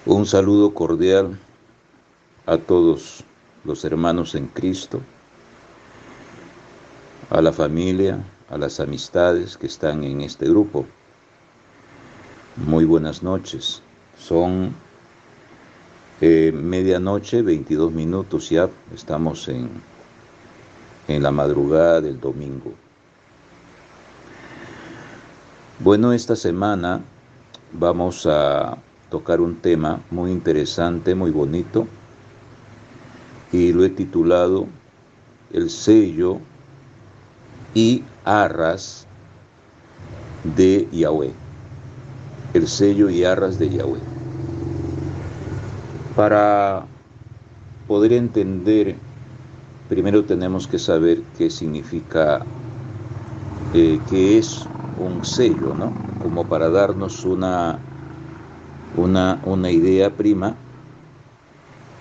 Un saludo cordial a todos los hermanos en Cristo, a la familia, a las amistades que están en este grupo. Muy buenas noches. Son medianoche, 22 minutos ya. Estamos en la madrugada del domingo. Bueno, esta semana vamos a tocar un tema muy interesante, muy bonito, y lo he titulado El sello y arras de Yahweh. El sello y arras de Yahweh. Para poder entender, primero tenemos que saber qué significa, qué es un sello, ¿no? Como para darnos una idea prima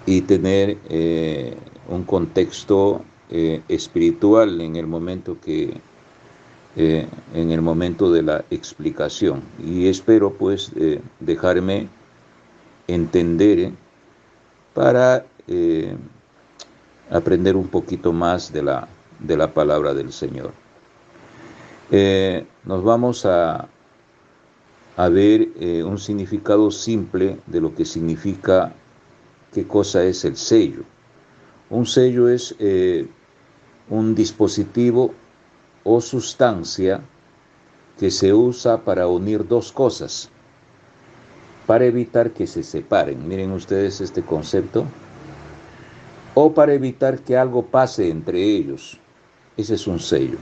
y tener un contexto espiritual en el momento de la explicación. Y espero pues dejarme entender para aprender un poquito más de la palabra del Señor. Nos vamos a ver un significado simple de lo que significa, qué cosa es el sello. Un sello es un dispositivo o sustancia que se usa para unir dos cosas, para evitar que se separen. Miren ustedes este concepto. O para evitar que algo pase entre ellos. Ese es un sello.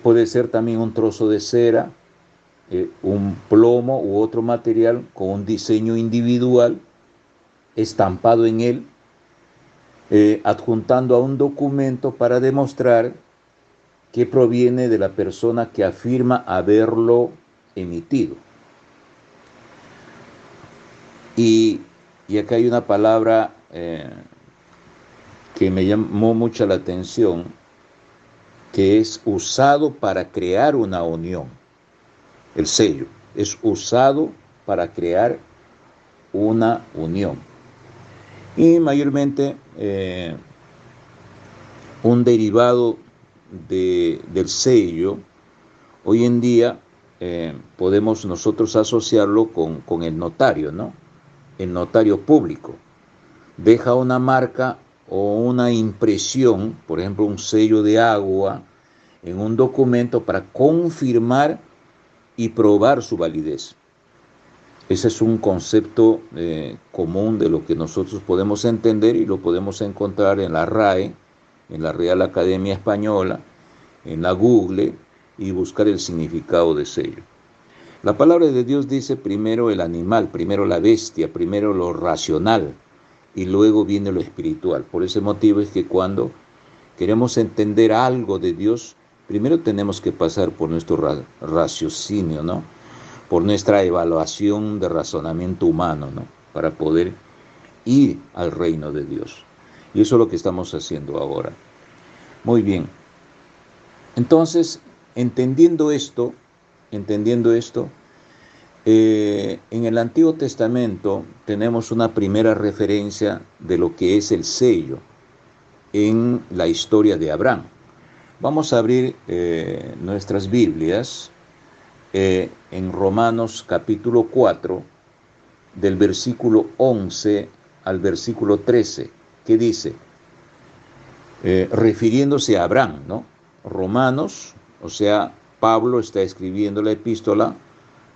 Puede ser también un trozo de cera, un plomo u otro material con un diseño individual estampado en él, adjuntando a un documento para demostrar que proviene de la persona que afirma haberlo emitido. Y acá hay una palabra que me llamó mucho la atención, que es usado para crear una unión. El sello es usado para crear una unión. Y mayormente un derivado del sello, hoy en día podemos nosotros asociarlo con el notario, ¿no? El notario público deja una marca o una impresión, por ejemplo, un sello de agua en un documento para confirmar y probar su validez. Ese es un concepto común de lo que nosotros podemos entender y lo podemos encontrar en la RAE, en la Real Academia Española, en la Google, y buscar el significado de sello. La palabra de Dios dice primero el animal, primero la bestia, primero lo racional y luego viene lo espiritual. Por ese motivo es que cuando queremos entender algo de Dios, primero tenemos que pasar por nuestro raciocinio, ¿no? Por nuestra evaluación de razonamiento humano, ¿no? Para poder ir al reino de Dios. Y eso es lo que estamos haciendo ahora. Muy bien. Entonces, entendiendo esto, en el Antiguo Testamento tenemos una primera referencia de lo que es el sello en la historia de Abraham. Vamos a abrir nuestras Biblias en Romanos capítulo 4, del versículo 11 al versículo 13, que dice, refiriéndose a Abraham, ¿no? Romanos, o sea, Pablo está escribiendo la epístola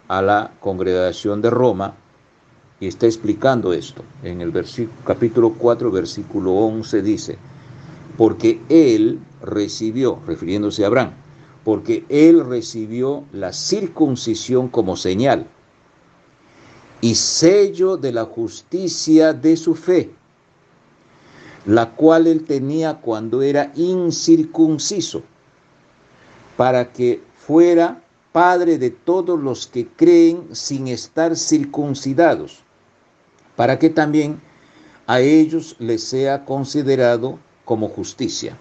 a la congregación de Roma y está explicando esto. En el capítulo 4, versículo 11 dice, porque él recibió, refiriéndose a Abraham, porque él recibió la circuncisión como señal y sello de la justicia de su fe, la cual él tenía cuando era incircunciso, para que fuera padre de todos los que creen sin estar circuncidados, para que también a ellos les sea considerado como justicia.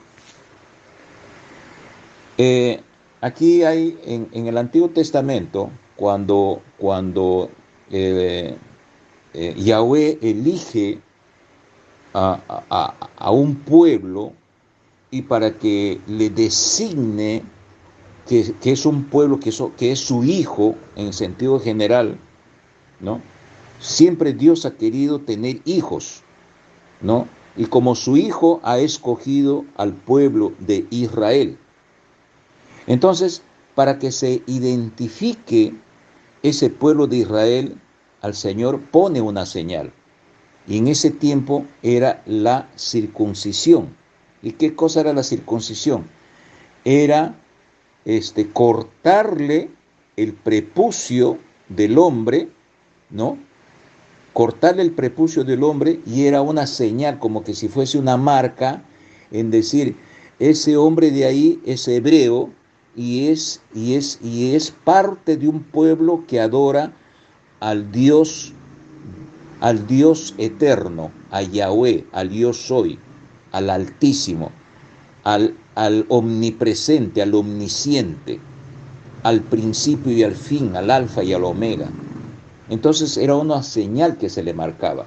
Aquí hay en el Antiguo Testamento, cuando Yahweh elige a un pueblo y para que le designe que es un pueblo que es su hijo en sentido general, ¿no? Siempre Dios ha querido tener hijos, ¿no? Y como su hijo ha escogido al pueblo de Israel. Entonces, para que se identifique ese pueblo de Israel, al Señor pone una señal. Y en ese tiempo era la circuncisión. ¿Y qué cosa era la circuncisión? Era cortarle el prepucio del hombre, ¿no? Cortarle el prepucio del hombre, y era una señal, como que si fuese una marca, en decir, ese hombre de ahí es hebreo y es parte de un pueblo que adora al Dios eterno, a Yahweh, al yo soy, al Altísimo, al omnipresente, al omnisciente, al principio y al fin, al alfa y al omega. Entonces era una señal que se le marcaba.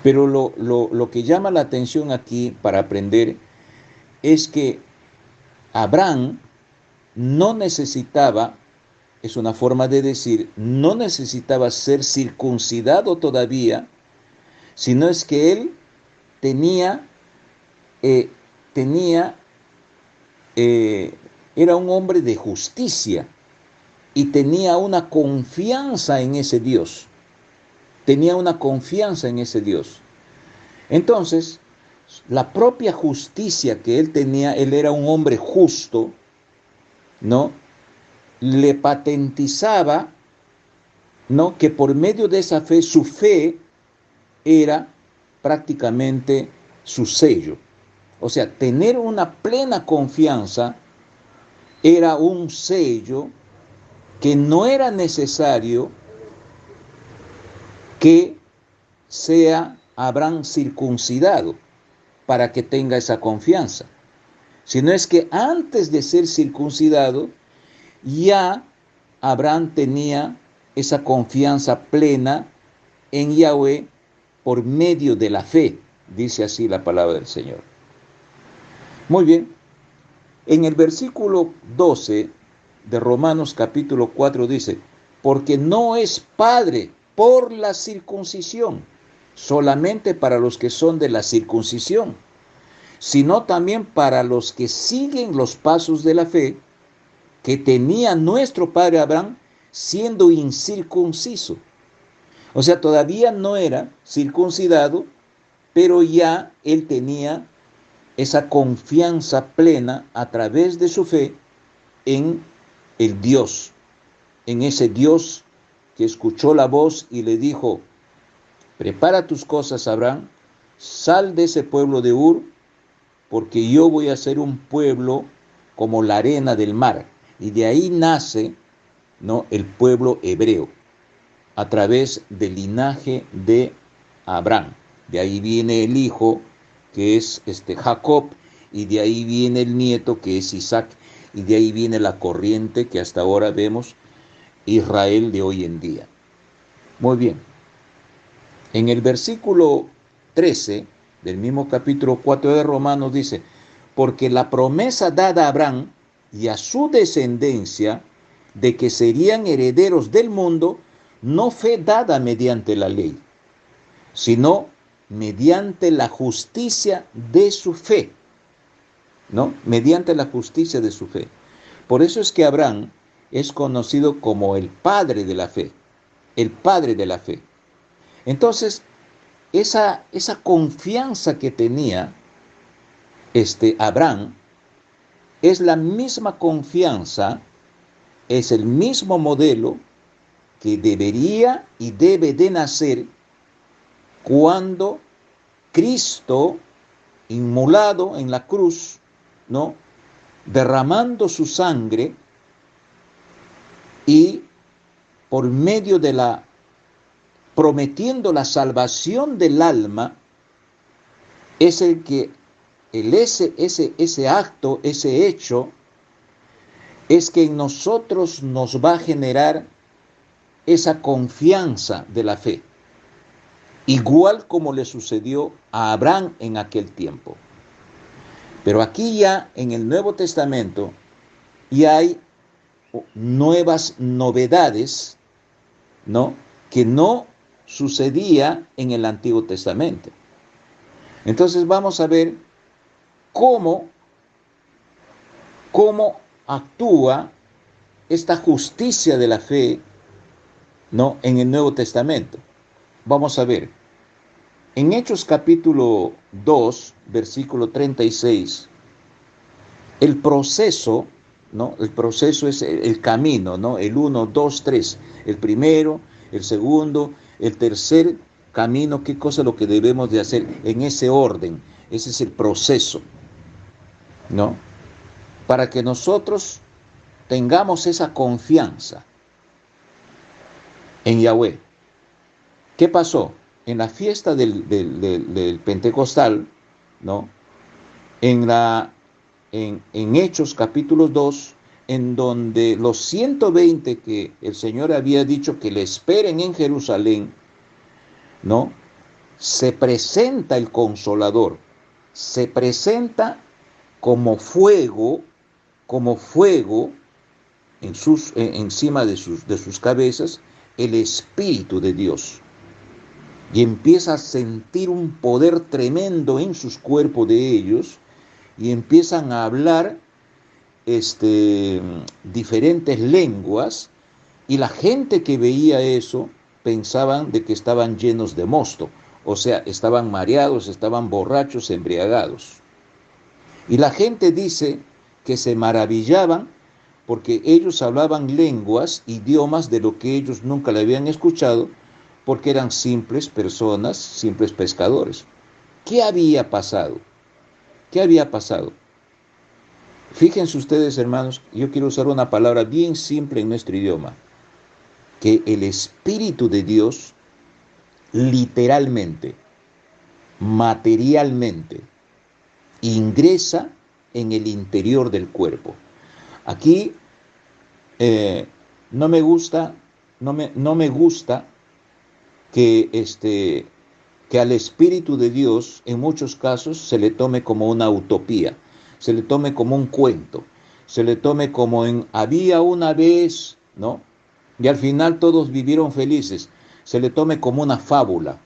Pero lo que llama la atención aquí para aprender es que Abraham no necesitaba, es una forma de decir, no necesitaba ser circuncidado todavía, sino es que él tenía, eh, tenía era un hombre de justicia y tenía una confianza en ese Dios. Tenía una confianza en ese Dios. Entonces, la propia justicia que él tenía, él era un hombre justo, ¿no? Le patentizaba, ¿no? Que por medio de esa fe, su fe era prácticamente su sello. O sea, tener una plena confianza era un sello que no era necesario que sea Abraham circuncidado para que tenga esa confianza, sino es que antes de ser circuncidado ya Abraham tenía esa confianza plena en Yahweh por medio de la fe, dice así la palabra del Señor. Muy bien, en el versículo 12 de Romanos capítulo 4 dice, porque no es padre por la circuncisión, solamente para los que son de la circuncisión, sino también para los que siguen los pasos de la fe que tenía nuestro padre Abraham siendo incircunciso. O sea, todavía no era circuncidado, pero ya él tenía esa confianza plena a través de su fe en el Dios, en ese Dios que escuchó la voz y le dijo, prepara tus cosas, Abraham, sal de ese pueblo de Ur, porque yo voy a hacer un pueblo como la arena del mar. Y de ahí nace, ¿no?, el pueblo hebreo, a través del linaje de Abraham. De ahí viene el hijo, que es Jacob, y de ahí viene el nieto, que es Isaac, y de ahí viene la corriente que hasta ahora vemos, Israel de hoy en día. Muy bien. En el versículo 13 del mismo capítulo 4 de Romanos dice, porque la promesa dada a Abraham y a su descendencia de que serían herederos del mundo, no fue dada mediante la ley, sino mediante la justicia de su fe, ¿no? Mediante la justicia de su fe. Por eso es que Abraham es conocido como el padre de la fe, el padre de la fe. Entonces, esa confianza que tenía Abraham es la misma confianza, es el mismo modelo que debería y debe de nacer cuando Cristo, inmolado en la cruz, ¿no?, derramando su sangre y por medio de prometiendo la salvación del alma, es el que ese acto, ese hecho, es que en nosotros nos va a generar esa confianza de la fe. igual como le sucedió a Abraham en aquel tiempo. Pero aquí ya en el Nuevo Testamento ya hay nuevas novedades, ¿no?, que no sucedía en el Antiguo Testamento. Entonces vamos a ver cómo, cómo actúa esta justicia de la fe, ¿no?, en el Nuevo Testamento. Vamos a ver. En Hechos capítulo 2, versículo 36, el proceso, ¿no? El proceso es el camino, ¿no? El 1, 2, 3. El primero, el segundo, el tercer camino. ¿Qué cosa es lo que debemos de hacer en ese orden? Ese es el proceso, ¿no? Para que nosotros tengamos esa confianza en Yahweh. ¿Qué pasó? En la fiesta del Pentecostal, ¿no? En Hechos capítulo 2, en donde los 120 que el Señor había dicho que le esperen en Jerusalén, ¿no?, se presenta el Consolador, se presenta como fuego encima de sus cabezas, el Espíritu de Dios. Y empieza a sentir un poder tremendo en sus cuerpos de ellos, y empiezan a hablar diferentes lenguas, y la gente que veía eso pensaban de que estaban llenos de mosto, o sea, estaban mareados, estaban borrachos, embriagados. Y la gente dice que se maravillaban porque ellos hablaban lenguas, idiomas de lo que ellos nunca le habían escuchado, porque eran simples personas, simples pescadores. ¿Qué había pasado? ¿Qué había pasado? Fíjense ustedes, hermanos, yo quiero usar una palabra bien simple en nuestro idioma, que el Espíritu de Dios literalmente, materialmente, ingresa en el interior del cuerpo. Aquí no me gusta que al Espíritu de Dios en muchos casos se le tome como una utopía, se le tome como un cuento, se le tome como en había una vez, ¿no? Y al final todos vivieron felices, se le tome como una fábula,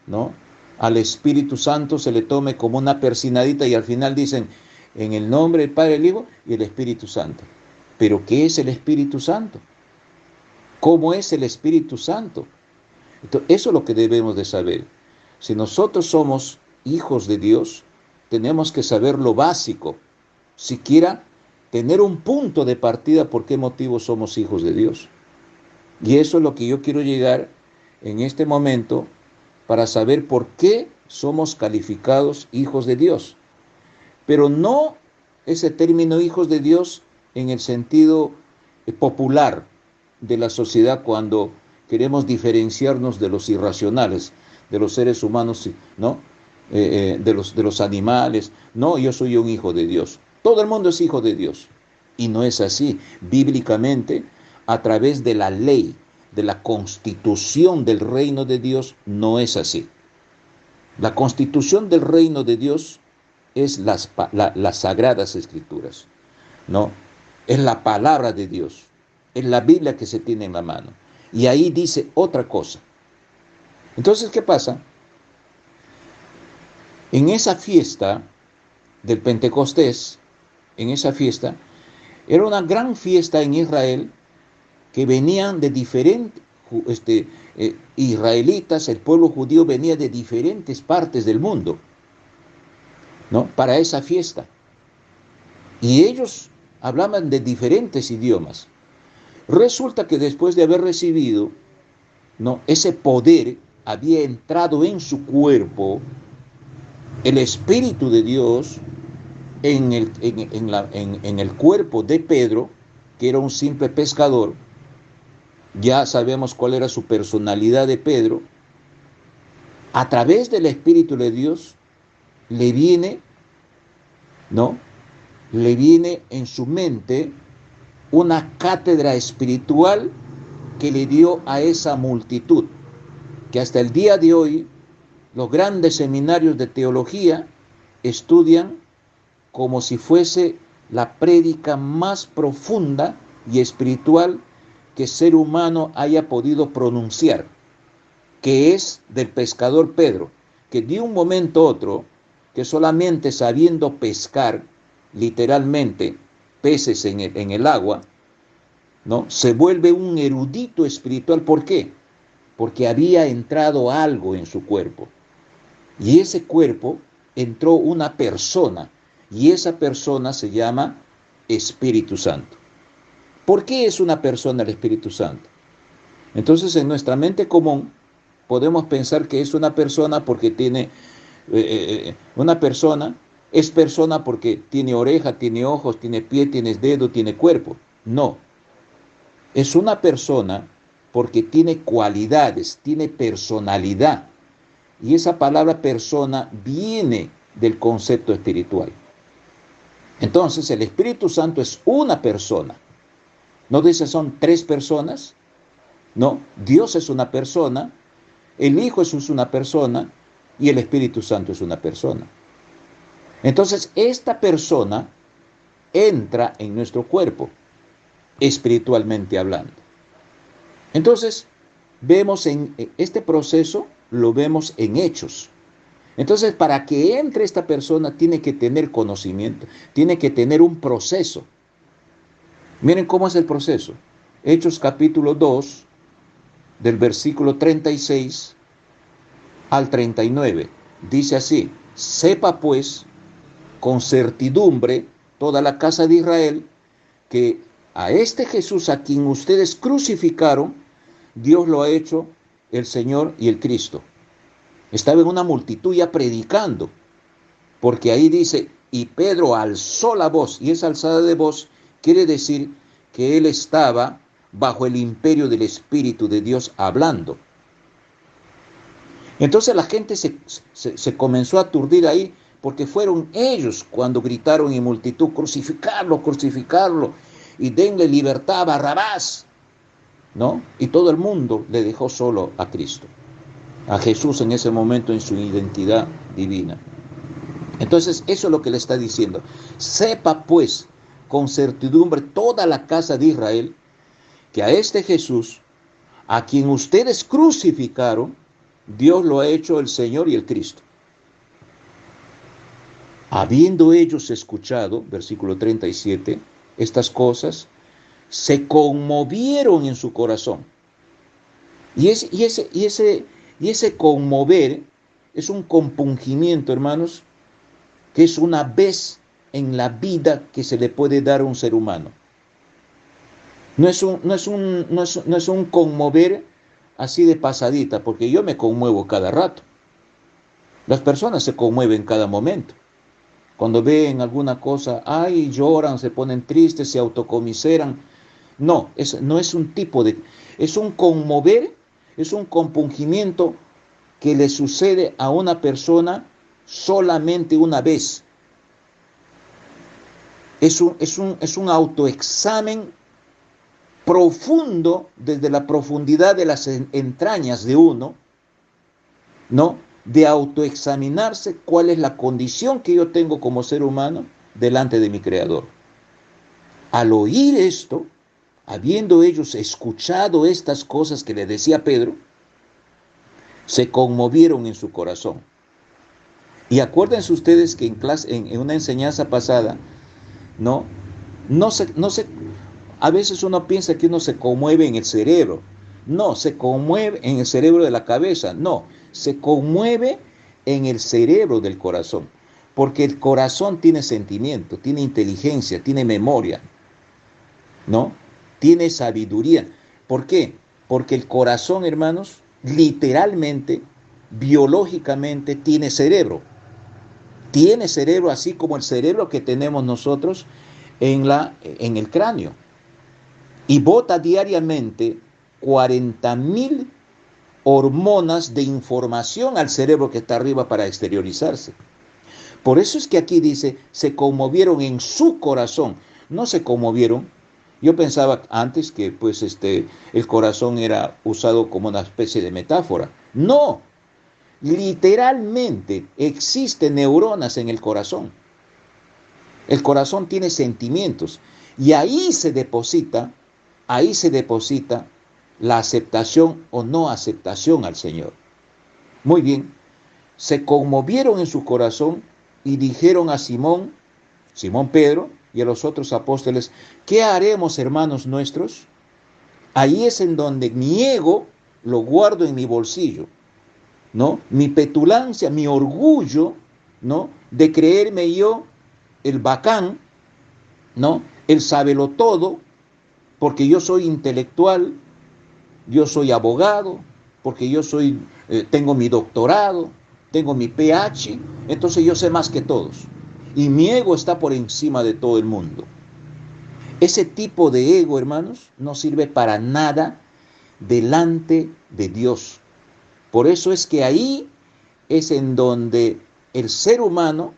¿no? Al Espíritu Santo se le tome como una persinadita y al final dicen en el nombre del Padre, el Hijo y el Espíritu Santo. ¿Pero qué es el Espíritu Santo? ¿Cómo es el Espíritu Santo? Entonces, eso es lo que debemos de saber. Si nosotros somos hijos de Dios, tenemos que saber lo básico, siquiera tener un punto de partida por qué motivo somos hijos de Dios. Y eso es lo que yo quiero llegar en este momento para saber por qué somos calificados hijos de Dios. Pero no ese término hijos de Dios en el sentido popular de la sociedad cuando queremos diferenciarnos de los irracionales, de los seres humanos, ¿no? De los animales. No, yo soy un hijo de Dios. Todo el mundo es hijo de Dios. Y no es así. Bíblicamente, a través de la ley, de la constitución del reino de Dios, no es así. La constitución del reino de Dios es las sagradas escrituras, ¿no? Es la palabra de Dios, es la Biblia que se tiene en la mano. Y ahí dice otra cosa. Entonces, ¿qué pasa? En esa fiesta del Pentecostés, en esa fiesta, era una gran fiesta en Israel que venían de diferentes israelitas, el pueblo judío venía de diferentes partes del mundo, ¿no?, para esa fiesta. Y ellos hablaban de diferentes idiomas. Resulta que después de haber recibido, ¿no?, ese poder, había entrado en su cuerpo el Espíritu de Dios en el cuerpo de Pedro, que era un simple pescador. Ya sabemos cuál era su personalidad de Pedro. A través del Espíritu de Dios le viene, ¿no?, le viene en su mente una cátedra espiritual que le dio a esa multitud, que hasta el día de hoy Los grandes seminarios de teología estudian como si fuese la prédica más profunda y espiritual que ser humano haya podido pronunciar, que es del pescador Pedro, que de un momento a otro, que solamente sabiendo pescar, literalmente, peces en el agua, ¿no? Se vuelve un erudito espiritual. ¿Por qué? Porque había entrado algo en su cuerpo. Y ese cuerpo entró una persona, y esa persona se llama Espíritu Santo. ¿Por qué es una persona el Espíritu Santo? Entonces, en nuestra mente común podemos pensar que es una persona porque tiene una persona, es persona porque tiene oreja, tiene ojos, tiene pie, tiene dedo, tiene cuerpo. No, es una persona porque tiene cualidades, tiene personalidad. Y esa palabra persona viene del concepto espiritual. Entonces, el Espíritu Santo es una persona. No dice son tres personas. No, Dios es una persona, el Hijo es una persona y el Espíritu Santo es una persona. Entonces, esta persona entra en nuestro cuerpo, espiritualmente hablando. Entonces, vemos en este proceso, lo vemos en Hechos. Entonces, para que entre esta persona tiene que tener conocimiento, tiene que tener un proceso. Miren cómo es el proceso. Hechos capítulo 2, del versículo 36 al 39. Dice así: sepa pues con certidumbre toda la casa de Israel que a este Jesús a quien ustedes crucificaron, Dios lo ha hecho el Señor y el Cristo. Estaba en una multitud ya predicando, porque ahí dice, y Pedro alzó la voz, y esa alzada de voz quiere decir que él estaba bajo el imperio del Espíritu de Dios hablando. Entonces la gente se comenzó a aturdir ahí, porque fueron ellos cuando gritaron en multitud, crucificarlo, crucificarlo, y denle libertad a Barrabás, ¿no? Y todo el mundo le dejó solo a Cristo, a Jesús en ese momento en su identidad divina. Entonces eso es lo que le está diciendo. Sepa pues con certidumbre toda la casa de Israel que a este Jesús, a quien ustedes crucificaron, Dios lo ha hecho el Señor y el Cristo. Habiendo ellos escuchado, versículo 37, estas cosas, se conmovieron en su corazón. Y ese conmover es un compungimiento, hermanos, que es una vez en la vida que se le puede dar a un ser humano. No es un conmover así de pasadita, porque yo me conmuevo cada rato. Las personas se conmueven cada momento. Cuando ven alguna cosa, ay, lloran, se ponen tristes, se autocomiseran. No es un tipo de... Es un conmover, es un compungimiento que le sucede a una persona solamente una vez. Es un autoexamen profundo desde la profundidad de las entrañas de uno, ¿no? De autoexaminarse cuál es la condición que yo tengo como ser humano delante de mi Creador. Al oír esto, habiendo ellos escuchado estas cosas que le decía Pedro, se conmovieron en su corazón. Y acuérdense ustedes que en una enseñanza pasada, no se a veces uno piensa que uno se conmueve en el cerebro. No, se conmueve en el cerebro de la cabeza. No, se conmueve en el cerebro del corazón. Porque el corazón tiene sentimiento, tiene inteligencia, tiene memoria, ¿no? Tiene sabiduría. ¿Por qué? Porque el corazón, hermanos, literalmente, biológicamente, tiene cerebro. Tiene cerebro así como el cerebro que tenemos nosotros en el cráneo. Y bota diariamente 40,000 hormonas de información al cerebro que está arriba para exteriorizarse. Por eso es que aquí dice, se conmovieron en su corazón. No se conmovieron. Yo pensaba antes que el corazón era usado como una especie de metáfora. No. Literalmente existen neuronas en el corazón. El corazón tiene sentimientos y ahí se deposita la aceptación o no aceptación al Señor. Muy bien, se conmovieron en su corazón y dijeron a Simón Pedro y a los otros apóstoles: ¿qué haremos, hermanos nuestros? Ahí es en donde mi ego lo guardo en mi bolsillo, ¿no? Mi petulancia, mi orgullo, ¿no? De creerme yo el bacán, ¿no? El sabelotodo, porque yo soy intelectual, yo soy abogado, porque tengo mi doctorado, tengo mi PH, entonces yo sé más que todos. Y mi ego está por encima de todo el mundo. Ese tipo de ego, hermanos, no sirve para nada delante de Dios. Por eso es que ahí es en donde el ser humano,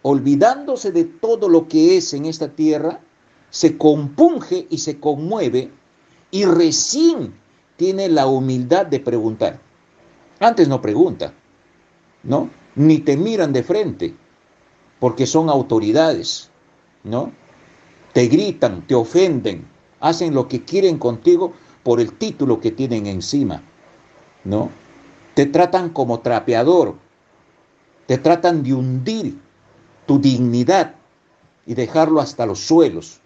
olvidándose de todo lo que es en esta tierra, se compunge y se conmueve y recién tiene la humildad de preguntar. Antes no pregunta, ¿no? Ni te miran de frente, porque son autoridades, ¿no? Te gritan, te ofenden, hacen lo que quieren contigo por el título que tienen encima, ¿no? Te tratan como trapeador, te tratan de hundir tu dignidad y dejarlo hasta los suelos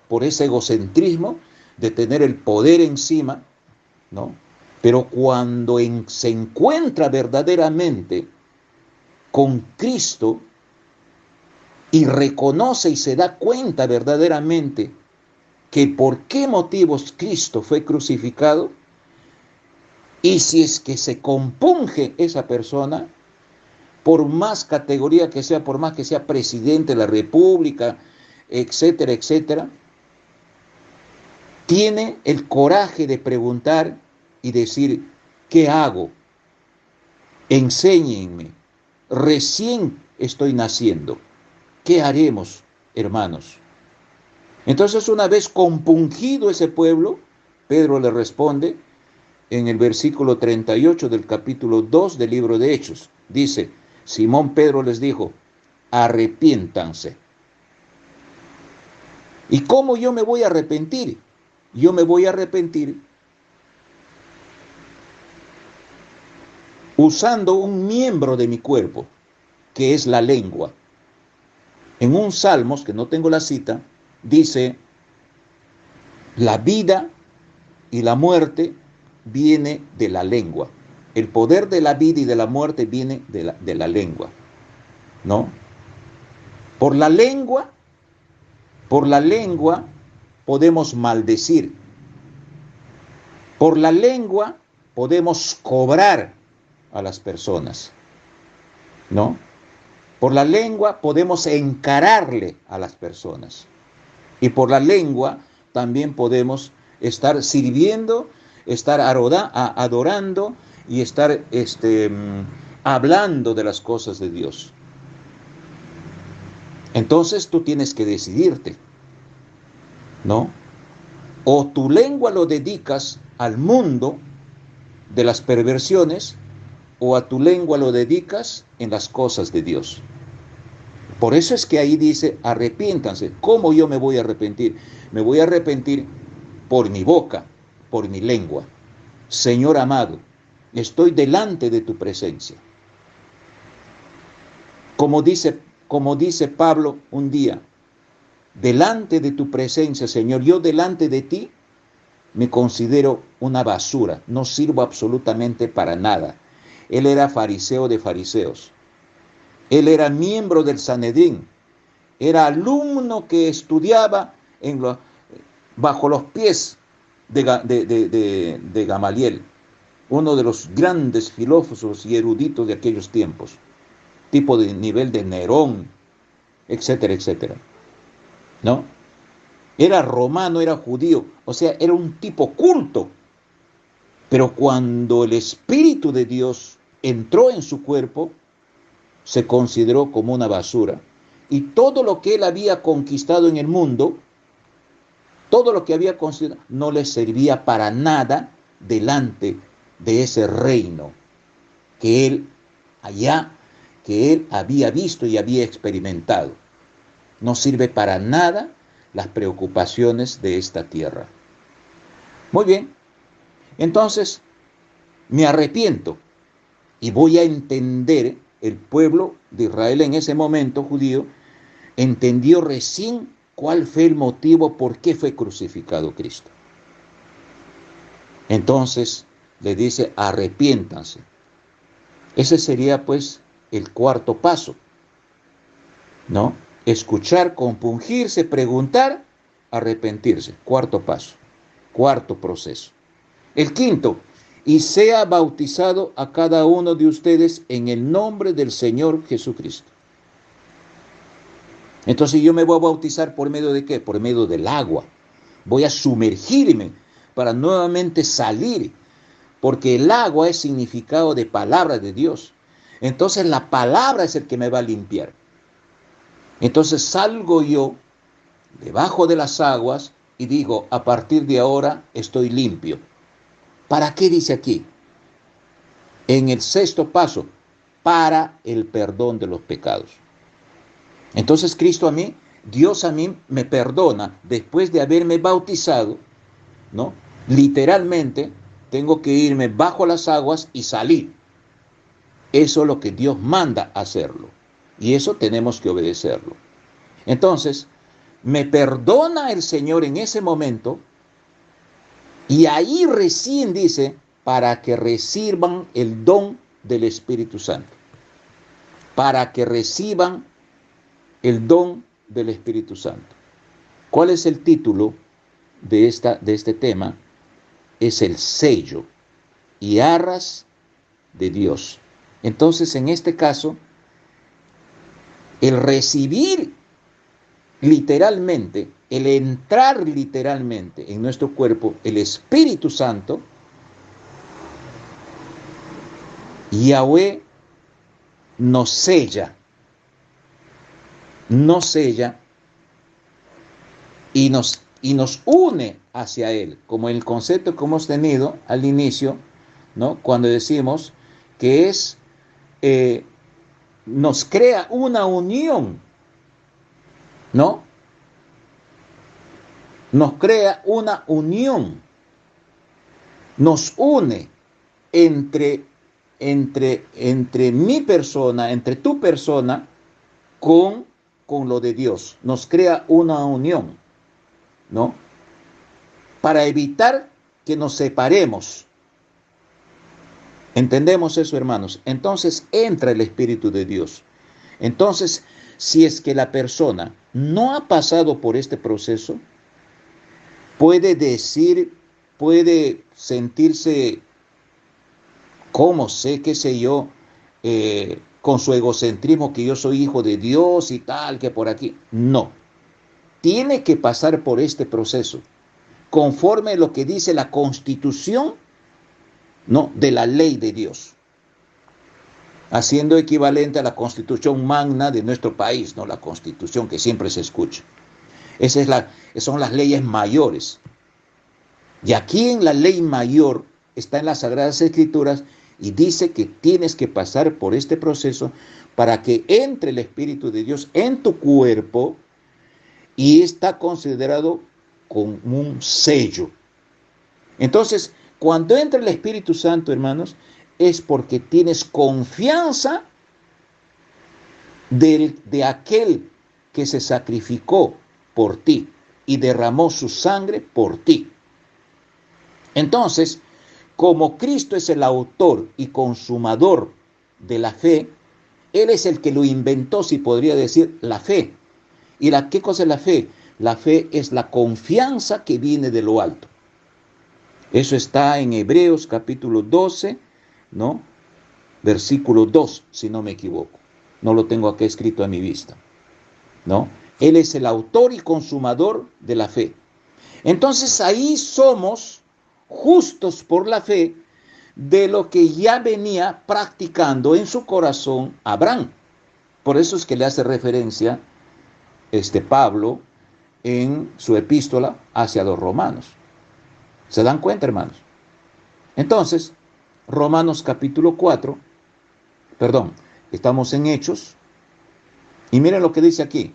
por ese egocentrismo de tener el poder encima, ¿no? Pero cuando se encuentra verdaderamente con Cristo y reconoce y se da cuenta verdaderamente que por qué motivos Cristo fue crucificado, y si es que se compunge esa persona, por más categoría que sea, por más que sea presidente de la República, etcétera, etcétera, tiene el coraje de preguntar y decir: ¿qué hago? Enséñenme. Recién estoy naciendo. ¿Qué haremos, hermanos? Entonces, una vez compungido ese pueblo, Pedro le responde en el versículo 38 del capítulo 2 del libro de Hechos. Dice: Simón Pedro les dijo: arrepiéntanse. ¿Y cómo yo me voy a arrepentir? Yo me voy a arrepentir usando un miembro de mi cuerpo, que es la lengua. En un Salmos, que no tengo la cita, dice: la vida y la muerte viene de la lengua. El poder de la vida y de la muerte viene de la lengua, ¿no? Por la lengua podemos maldecir. Por la lengua podemos cobrar a las personas, ¿no? Por la lengua podemos encararle a las personas. Y por la lengua también podemos estar sirviendo, estar adorando y estar hablando de las cosas de Dios. Entonces tú tienes que decidirte, ¿no? O tu lengua lo dedicas al mundo de las perversiones, o a tu lengua lo dedicas en las cosas de Dios. Por eso es que ahí dice: arrepiéntanse. ¿Cómo yo me voy a arrepentir? Me voy a arrepentir por mi boca, por mi lengua. Señor amado, estoy delante de tu presencia. Como dice Pablo un día: delante de tu presencia, Señor, yo delante de ti me considero una basura, no sirvo absolutamente para nada. Él era fariseo de fariseos. Él era miembro del Sanedrín. Era alumno que estudiaba bajo los pies de Gamaliel, uno de los grandes filósofos y eruditos de aquellos tiempos, tipo de nivel de Nerón, etcétera, etcétera, ¿no? Era romano, era judío, o sea, era un tipo culto. Pero cuando el Espíritu de Dios entró en su cuerpo, se consideró como una basura. Y todo lo que él había conquistado en el mundo, todo lo que había conquistado, no le servía para nada delante de ese reino que él allá que él había visto y había experimentado. No sirve para nada las preocupaciones de esta tierra. Muy bien, entonces me arrepiento y voy a entender, el pueblo de Israel en ese momento judío entendió recién cuál fue el motivo por qué fue crucificado Cristo. Entonces le dice, arrepiéntanse. Ese sería pues el cuarto paso, ¿no? Escuchar, compungirse, preguntar, arrepentirse. Cuarto paso, cuarto proceso. El quinto, y sea bautizado a cada uno de ustedes en el nombre del Señor Jesucristo. Entonces yo me voy a bautizar por medio de ¿qué? Por medio del agua. Voy a sumergirme para nuevamente salir, porque el agua es significado de palabra de Dios. Entonces la palabra es el que me va a limpiar. Entonces salgo yo debajo de las aguas y digo, a partir de ahora estoy limpio. ¿Para qué dice aquí? En el sexto paso, para el perdón de los pecados. Entonces Cristo a mí, Dios a mí me perdona después de haberme bautizado, ¿no? Literalmente tengo que irme bajo las aguas y salir. Eso es lo que Dios manda hacerlo. Y eso tenemos que obedecerlo. Entonces, me perdona el Señor en ese momento y ahí recién dice, para que reciban el don del Espíritu Santo. Para que reciban el don del Espíritu Santo. ¿Cuál es el título de este tema? Es el sello y arras de Dios. Entonces, en este caso, el recibir literalmente, el entrar literalmente en nuestro cuerpo, el Espíritu Santo, Yahweh nos sella y nos une hacia Él, como el concepto que hemos tenido al inicio, ¿no? Cuando decimos que nos crea una unión, ¿no? Nos crea una unión, nos une entre mi persona, entre tu persona, con lo de Dios. Nos crea una unión, ¿no? Para evitar que nos separemos. ¿Entendemos eso, hermanos? Entonces entra el Espíritu de Dios. Entonces, si es que la persona no ha pasado por este proceso, puede sentirse, ¿cómo sé, qué sé yo, con su egocentrismo, que yo soy hijo de Dios y tal, que por aquí? No. Tiene que pasar por este proceso, conforme a lo que dice la Constitución, ¿no?, de la ley de Dios, haciendo equivalente a la Constitución magna de nuestro país, ¿no?, la Constitución que siempre se escucha. Son las leyes mayores. Y aquí en la ley mayor está en las Sagradas Escrituras y dice que tienes que pasar por este proceso para que entre el Espíritu de Dios en tu cuerpo, y está considerado como un sello. Entonces, cuando entra el Espíritu Santo, hermanos, es porque tienes confianza de aquel que se sacrificó por ti y derramó su sangre por ti. Entonces, como Cristo es el autor y consumador de la fe, Él es el que lo inventó, si podría decir, la fe. ¿Y qué cosa es la fe? La fe es la confianza que viene de lo alto. Eso está en Hebreos capítulo 12, ¿no? Versículo 2, si no me equivoco. No lo tengo aquí escrito a mi vista, ¿no? Él es el autor y consumador de la fe. Entonces ahí somos justos por la fe de lo que ya venía practicando en su corazón Abraham. Por eso es que le hace referencia Pablo en su epístola hacia los romanos. ¿Se dan cuenta, hermanos? Entonces, Romanos capítulo 4, Perdón, estamos en Hechos. Y miren lo que dice aquí,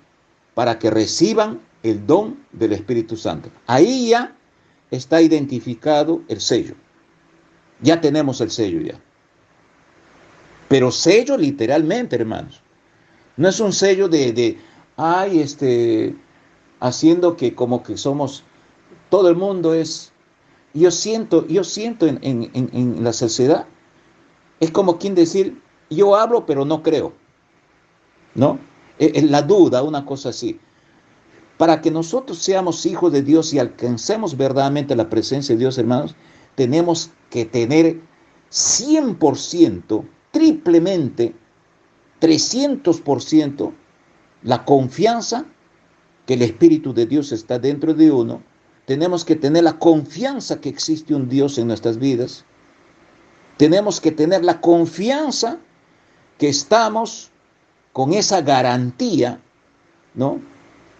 para que reciban el don del Espíritu Santo. Ahí ya está identificado el sello. Ya tenemos el sello ya. Pero sello literalmente, hermanos. No es un sello haciendo que como que somos, todo el mundo es, yo siento en la sociedad, es como quien decir, yo hablo pero no creo, ¿no? En la duda, una cosa así. Para que nosotros seamos hijos de Dios y alcancemos verdaderamente la presencia de Dios, hermanos, tenemos que tener 100%, triplemente, 300% la confianza que el Espíritu de Dios está dentro de uno. Tenemos que tener la confianza que existe un Dios en nuestras vidas. Tenemos que tener la confianza que estamos con esa garantía, ¿no?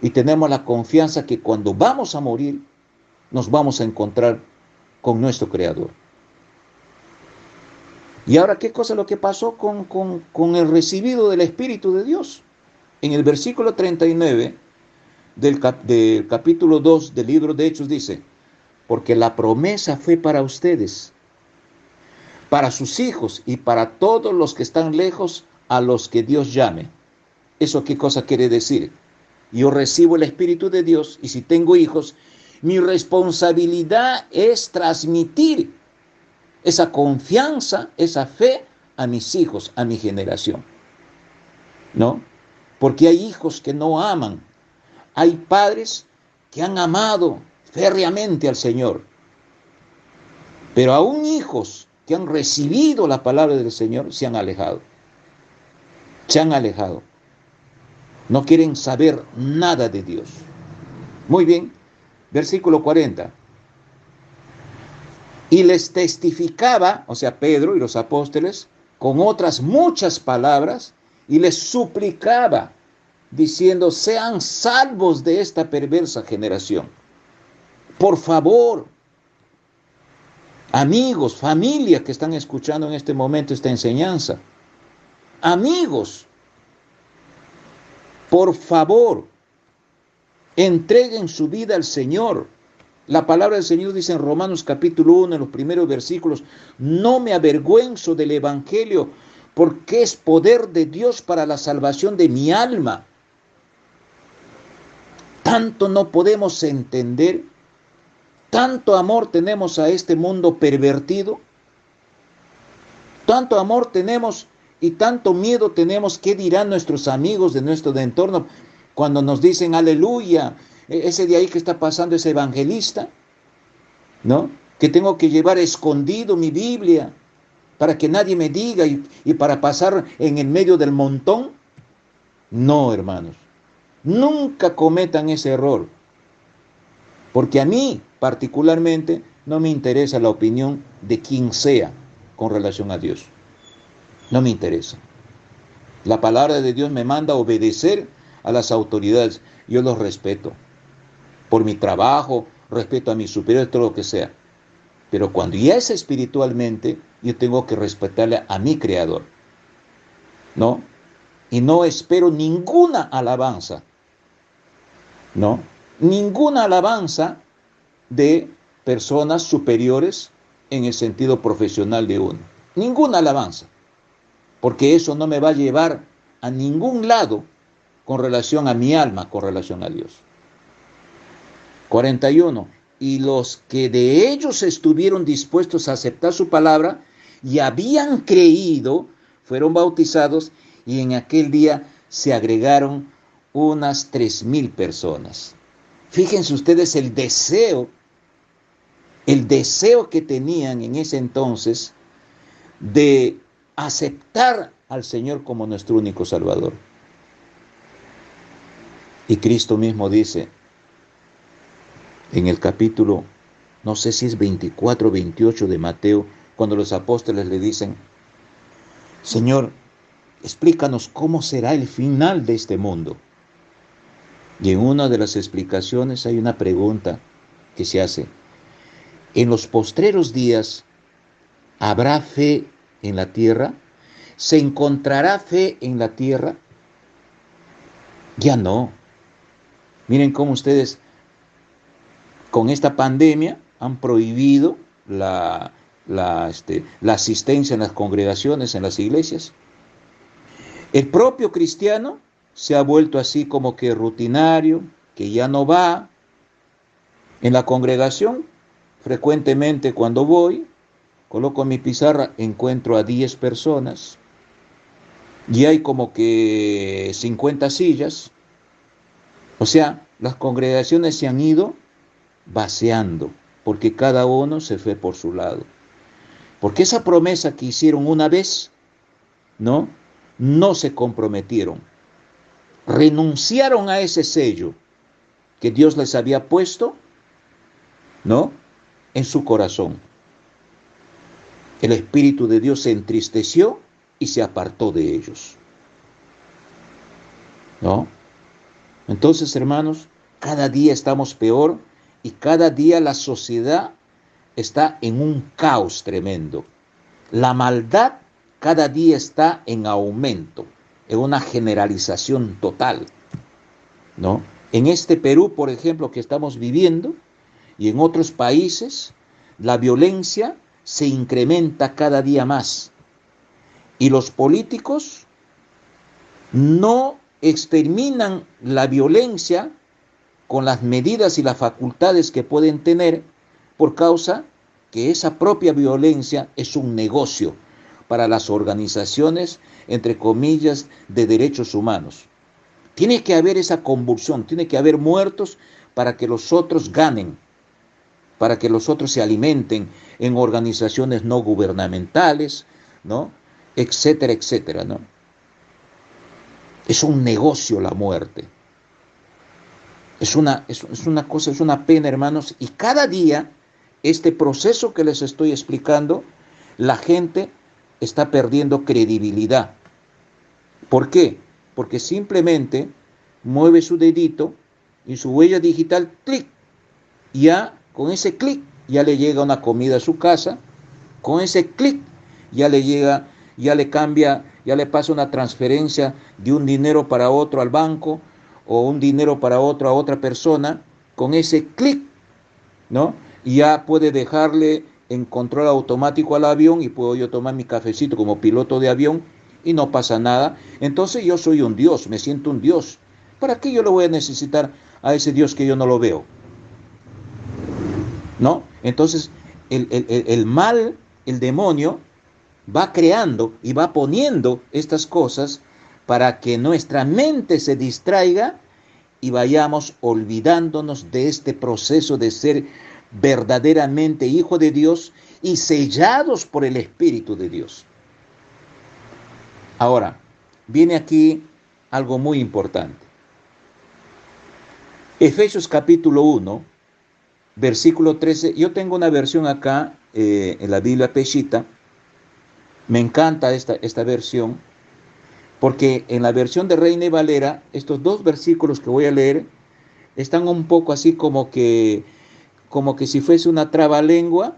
Y tenemos la confianza que cuando vamos a morir, nos vamos a encontrar con nuestro Creador. Y ahora, ¿qué cosa es lo que pasó con el recibido del Espíritu de Dios? En el versículo 39 del capítulo 2 del libro de Hechos dice, porque la promesa fue para ustedes, para sus hijos y para todos los que están lejos, a los que Dios llame. ¿Eso qué cosa quiere decir? Yo recibo el Espíritu de Dios y si tengo hijos, mi responsabilidad es transmitir esa confianza, esa fe a mis hijos, a mi generación, ¿no? Porque hay hijos que no aman, hay padres que han amado férreamente al Señor, pero aún hijos que han recibido la palabra del Señor se han alejado, no quieren saber nada de Dios. Muy bien, versículo 40. Y les testificaba, o sea, Pedro y los apóstoles, con otras muchas palabras, y les suplicaba, diciendo, sean salvos de esta perversa generación. Por favor, amigos, familia que están escuchando en este momento esta enseñanza, amigos, por favor, entreguen su vida al Señor. La palabra del Señor dice en Romanos capítulo 1, en los primeros versículos, no me avergüenzo del Evangelio, porque es poder de Dios para la salvación de mi alma. Tanto no podemos entender, tanto amor tenemos a este mundo pervertido, tanto amor tenemos y tanto miedo tenemos. ¿Qué dirán nuestros amigos de nuestro entorno cuando nos dicen aleluya? Ese de ahí que está pasando ese evangelista, ¿no? Que tengo que llevar escondido mi Biblia para que nadie me diga y para pasar en el medio del montón. No, hermanos, nunca cometan ese error, porque a mí particularmente no me interesa la opinión de quien sea con relación a Dios. No me interesa. La palabra de Dios me manda a obedecer a las autoridades. Yo los respeto. Por mi trabajo, respeto a mis superiores, todo lo que sea. Pero cuando ya es espiritualmente, yo tengo que respetarle a mi Creador, ¿no? Y no espero ninguna alabanza, ¿no? Ninguna alabanza de personas superiores en el sentido profesional de uno. Ninguna alabanza. Porque eso no me va a llevar a ningún lado con relación a mi alma, con relación a Dios. 41. Y los que de ellos estuvieron dispuestos a aceptar su palabra y habían creído, fueron bautizados, y en aquel día se agregaron unas 3,000 personas. Fíjense ustedes el deseo que tenían en ese entonces de aceptar al Señor como nuestro único Salvador. Y Cristo mismo dice en el capítulo, no sé si es 24 o 28 de Mateo, cuando los apóstoles le dicen, Señor, explícanos cómo será el final de este mundo. Y en una de las explicaciones hay una pregunta que se hace. En los postreros días, ¿habrá fe en la tierra? ¿Se encontrará fe en la tierra? Ya no. Miren cómo ustedes con esta pandemia han prohibido la asistencia en las congregaciones, en las iglesias. El propio cristiano se ha vuelto así como que rutinario, que ya no va en la congregación. Frecuentemente cuando voy, coloco mi pizarra, encuentro a 10 personas y hay como que 50 sillas. O sea, las congregaciones se han ido vaciando porque cada uno se fue por su lado. Porque esa promesa que hicieron una vez, ¿no? No se comprometieron. Renunciaron a ese sello que Dios les había puesto, ¿no? En su corazón. El Espíritu de Dios se entristeció y se apartó de ellos, ¿no? Entonces, hermanos, cada día estamos peor y cada día la sociedad está en un caos tremendo. La maldad cada día está en aumento, en una generalización total, ¿no? En este Perú, por ejemplo, que estamos viviendo, y en otros países, la violencia se incrementa cada día más. Y los políticos no exterminan la violencia con las medidas y las facultades que pueden tener por causa que esa propia violencia es un negocio para las organizaciones, entre comillas, de derechos humanos. Tiene que haber esa convulsión, tiene que haber muertos para que los otros ganen, para que los otros se alimenten en organizaciones no gubernamentales, ¿no? Etcétera, etcétera, ¿no? Es un negocio la muerte. Es una cosa, es una pena, hermanos, y cada día este proceso que les estoy explicando, la gente está perdiendo credibilidad. ¿Por qué? Porque simplemente mueve su dedito y su huella digital, clic, ya con ese clic ya le llega una comida a su casa, con ese clic ya le llega, ya le cambia, ya le pasa una transferencia de un dinero para otro al banco o un dinero para otro a otra persona, con ese clic, ¿no? Y ya puede dejarle en control automático al avión y puedo yo tomar mi cafecito como piloto de avión y no pasa nada. Entonces yo soy un Dios, me siento un Dios. ¿Para qué yo le voy a necesitar a ese Dios que yo no lo veo? ¿No? Entonces el mal, el demonio, va creando y va poniendo estas cosas para que nuestra mente se distraiga y vayamos olvidándonos de este proceso de ser verdaderamente hijo de Dios y sellados por el Espíritu de Dios. Ahora, viene aquí algo muy importante. Efesios capítulo 1, versículo 13. Yo tengo una versión acá en la Biblia Peshitta. Me encanta esta versión, porque en la versión de Reina y Valera, estos dos versículos que voy a leer están un poco así como que si fuese una trabalengua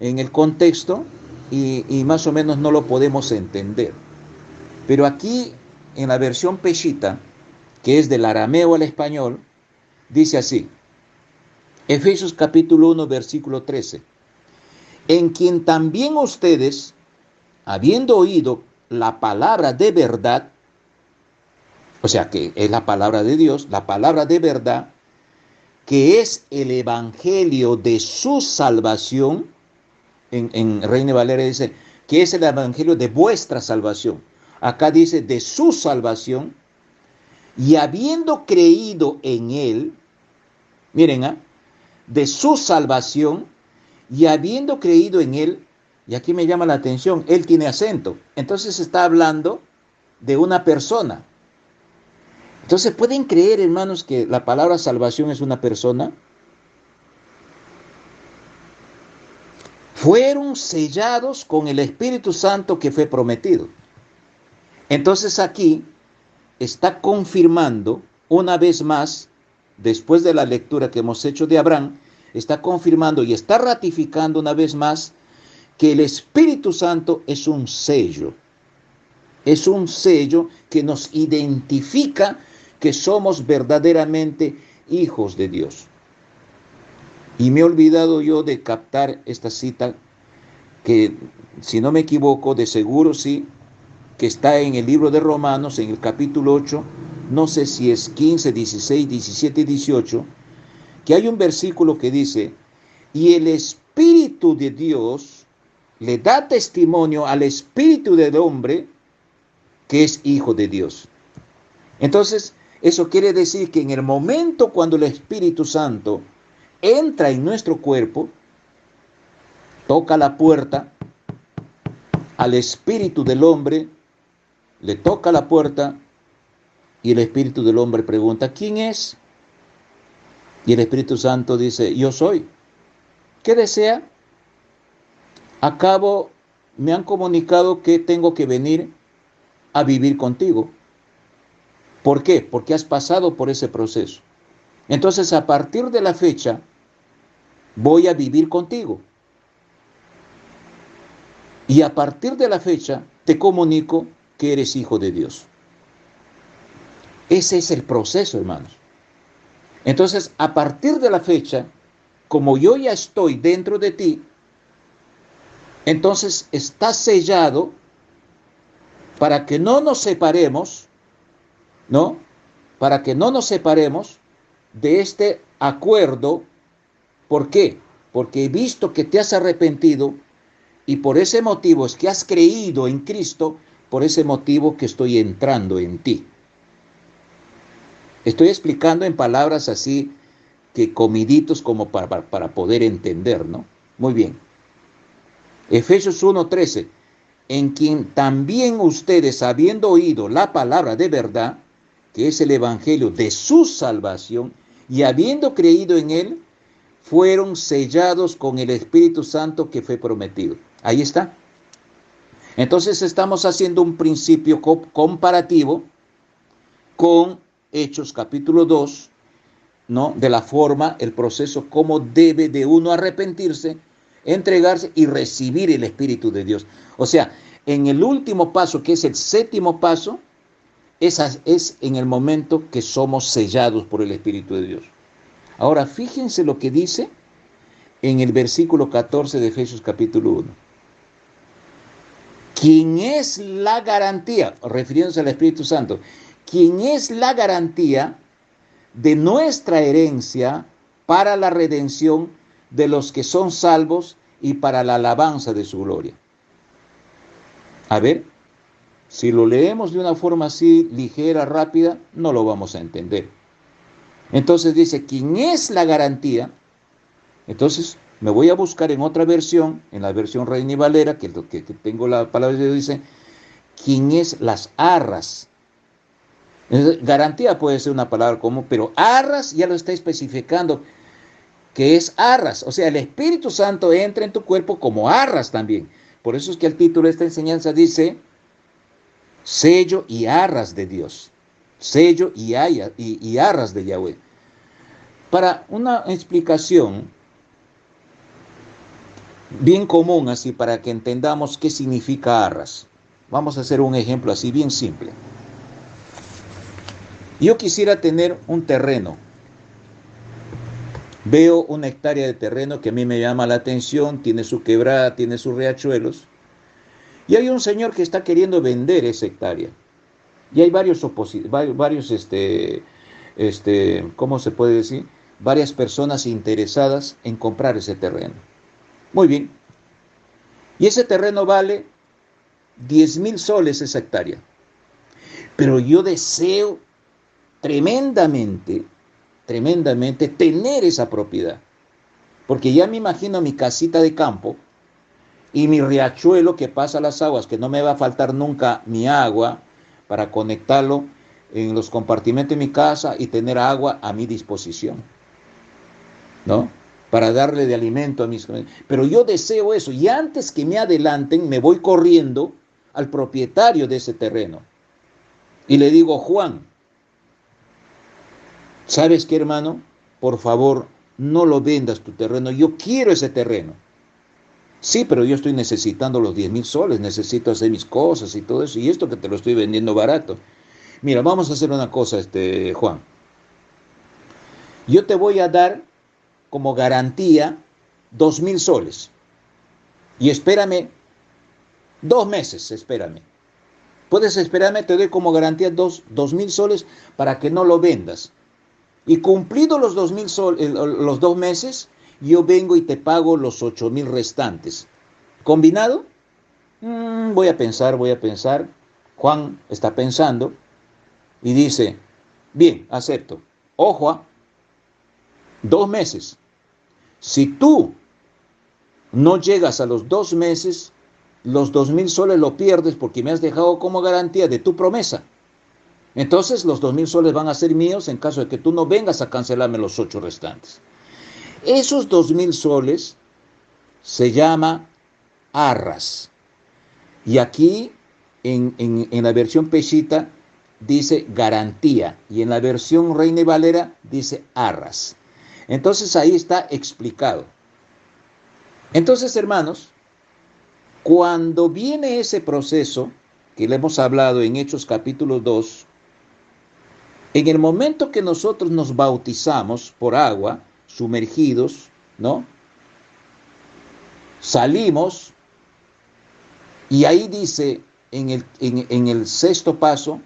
en el contexto y más o menos no lo podemos entender. Pero aquí en la versión Peshitta, que es del arameo al español, dice así: Efesios capítulo 1, versículo 13. En quien también ustedes, habiendo oído la palabra de verdad, o sea que es la palabra de Dios, la palabra de verdad, que es el evangelio de su salvación, en Reina Valera dice, que es el evangelio de vuestra salvación. Acá dice de su salvación, y habiendo creído en él, miren, de su salvación, y habiendo creído en él, y aquí me llama la atención, él tiene acento, entonces está hablando de una persona. Entonces, ¿pueden creer, hermanos, que la palabra salvación es una persona? Fueron sellados con el Espíritu Santo que fue prometido. Entonces aquí está confirmando una vez más, después de la lectura que hemos hecho de Abraham, está confirmando y está ratificando una vez más que el Espíritu Santo es un sello. Es un sello que nos identifica que somos verdaderamente hijos de Dios. Y me he olvidado yo de captar esta cita que, si no me equivoco, de seguro sí, que está en el libro de Romanos, en el capítulo 8, no sé si es 15, 16, 17 y 18, que hay un versículo que dice, y el Espíritu de Dios le da testimonio al Espíritu del hombre que es hijo de Dios. Entonces, eso quiere decir que en el momento cuando el Espíritu Santo entra en nuestro cuerpo, toca la puerta al Espíritu del hombre, le toca la puerta y el Espíritu del hombre pregunta, ¿quién es? Y el Espíritu Santo dice, yo soy. ¿Qué desea? Acabo, me han comunicado que tengo que venir a vivir contigo. ¿Por qué? Porque has pasado por ese proceso. Entonces, a partir de la fecha, voy a vivir contigo. Y a partir de la fecha, te comunico que eres hijo de Dios. Ese es el proceso, hermanos. Entonces, a partir de la fecha, como yo ya estoy dentro de ti, entonces está sellado para que no nos separemos, ¿no? Para que no nos separemos de este acuerdo. ¿Por qué? Porque he visto que te has arrepentido y por ese motivo es que has creído en Cristo, por ese motivo que estoy entrando en ti. Estoy explicando en palabras así que comiditos como para poder entender, ¿no? Muy bien. Efesios 1:13, en quien también ustedes, habiendo oído la palabra de verdad, que es el evangelio de su salvación, y habiendo creído en él, fueron sellados con el Espíritu Santo que fue prometido. Ahí está. Entonces estamos haciendo un principio comparativo con Hechos capítulo 2, ¿no? De la forma, el proceso, cómo debe de uno arrepentirse, entregarse y recibir el Espíritu de Dios. O sea, en el último paso, que es el séptimo paso, es en el momento que somos sellados por el Espíritu de Dios. Ahora, fíjense lo que dice en el versículo 14 de Efesios capítulo 1. ¿Quién es la garantía? Refiriéndose al Espíritu Santo. ¿Quién es la garantía de nuestra herencia para la redención de los que son salvos y para la alabanza de su gloria? A ver, si lo leemos de una forma así ligera, rápida, no lo vamos a entender. Entonces dice, ¿quién es la garantía? Entonces me voy a buscar en otra versión, en la versión Reina y Valera, que tengo la palabra de Dios, dice, ¿quién es las arras? Garantía puede ser una palabra común, pero arras ya lo está especificando, que es arras. O sea, el Espíritu Santo entra en tu cuerpo como arras también. Por eso es que el título de esta enseñanza dice, sello y arras de Dios. Sello y arras de Yahweh. Para una explicación bien común, así para que entendamos qué significa arras. Vamos a hacer un ejemplo así bien simple. Yo quisiera tener un terreno. Veo una hectárea de terreno que a mí me llama la atención, tiene su quebrada, tiene sus riachuelos. Y hay un señor que está queriendo vender esa hectárea. Y hay varios ¿cómo se puede decir? Varias personas interesadas en comprar ese terreno. Muy bien. Y ese terreno vale 10,000 soles esa hectárea. Pero yo deseo tremendamente tener esa propiedad. Porque ya me imagino mi casita de campo y mi riachuelo que pasa las aguas, que no me va a faltar nunca mi agua para conectarlo en los compartimentos de mi casa y tener agua a mi disposición, ¿no? Para darle de alimento a mis... Pero yo deseo eso y antes que me adelanten me voy corriendo al propietario de ese terreno y le digo, Juan, ¿sabes qué, hermano? Por favor, no lo vendas tu terreno, yo quiero ese terreno. Sí, pero yo estoy necesitando los 10,000 soles, necesito hacer mis cosas y todo eso, y esto que te lo estoy vendiendo barato. Mira, vamos a hacer una cosa, Juan. Yo te voy a dar como garantía 2,000 soles. Y espérame 2 meses, espérame. Puedes esperarme, te doy como garantía 2,000 soles para que no lo vendas. Y cumplido los 2,000 soles, los 2 meses, yo vengo y te pago los 8,000 restantes. ¿Combinado? Voy a pensar, voy a pensar. Juan está pensando y dice, bien, acepto. Ojo, 2 meses. Si tú no llegas a los 2 meses, los 2,000 soles lo pierdes porque me has dejado como garantía de tu promesa. Entonces los 2,000 soles van a ser míos en caso de que tú no vengas a cancelarme los 8 restantes. Esos 2,000 soles se llama arras. Y aquí en la versión Peshitta dice garantía y en la versión Reina y Valera dice arras. Entonces ahí está explicado. Entonces, hermanos, cuando viene ese proceso que le hemos hablado en Hechos capítulo 2, en el momento que nosotros nos bautizamos por agua, sumergidos, ¿no? Salimos y ahí dice en el sexto paso,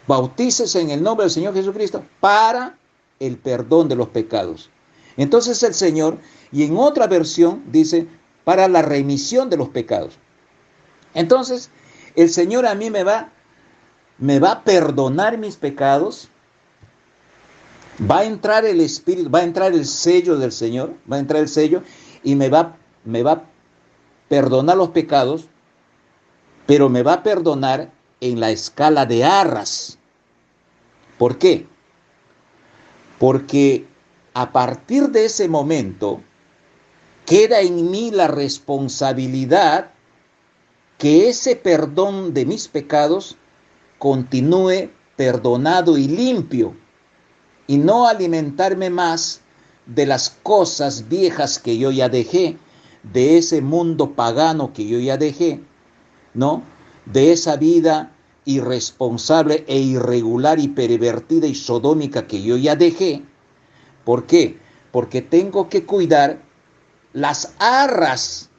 bautícese en el nombre del Señor Jesucristo para el perdón de los pecados. Entonces el Señor, y en otra versión dice, para la remisión de los pecados. Entonces, el Señor a mí me va a perdonar mis pecados, va a entrar el Espíritu, va a entrar el sello del Señor, va a entrar el sello y me va a perdonar los pecados, pero me va a perdonar en la escala de arras. ¿Por qué? Porque a partir de ese momento queda en mí la responsabilidad que ese perdón de mis pecados continúe perdonado y limpio, y no alimentarme más de las cosas viejas que yo ya dejé, de ese mundo pagano que yo ya dejé, ¿no? De esa vida irresponsable e irregular y pervertida y sodómica que yo ya dejé. ¿Por qué? Porque tengo que cuidar las arras,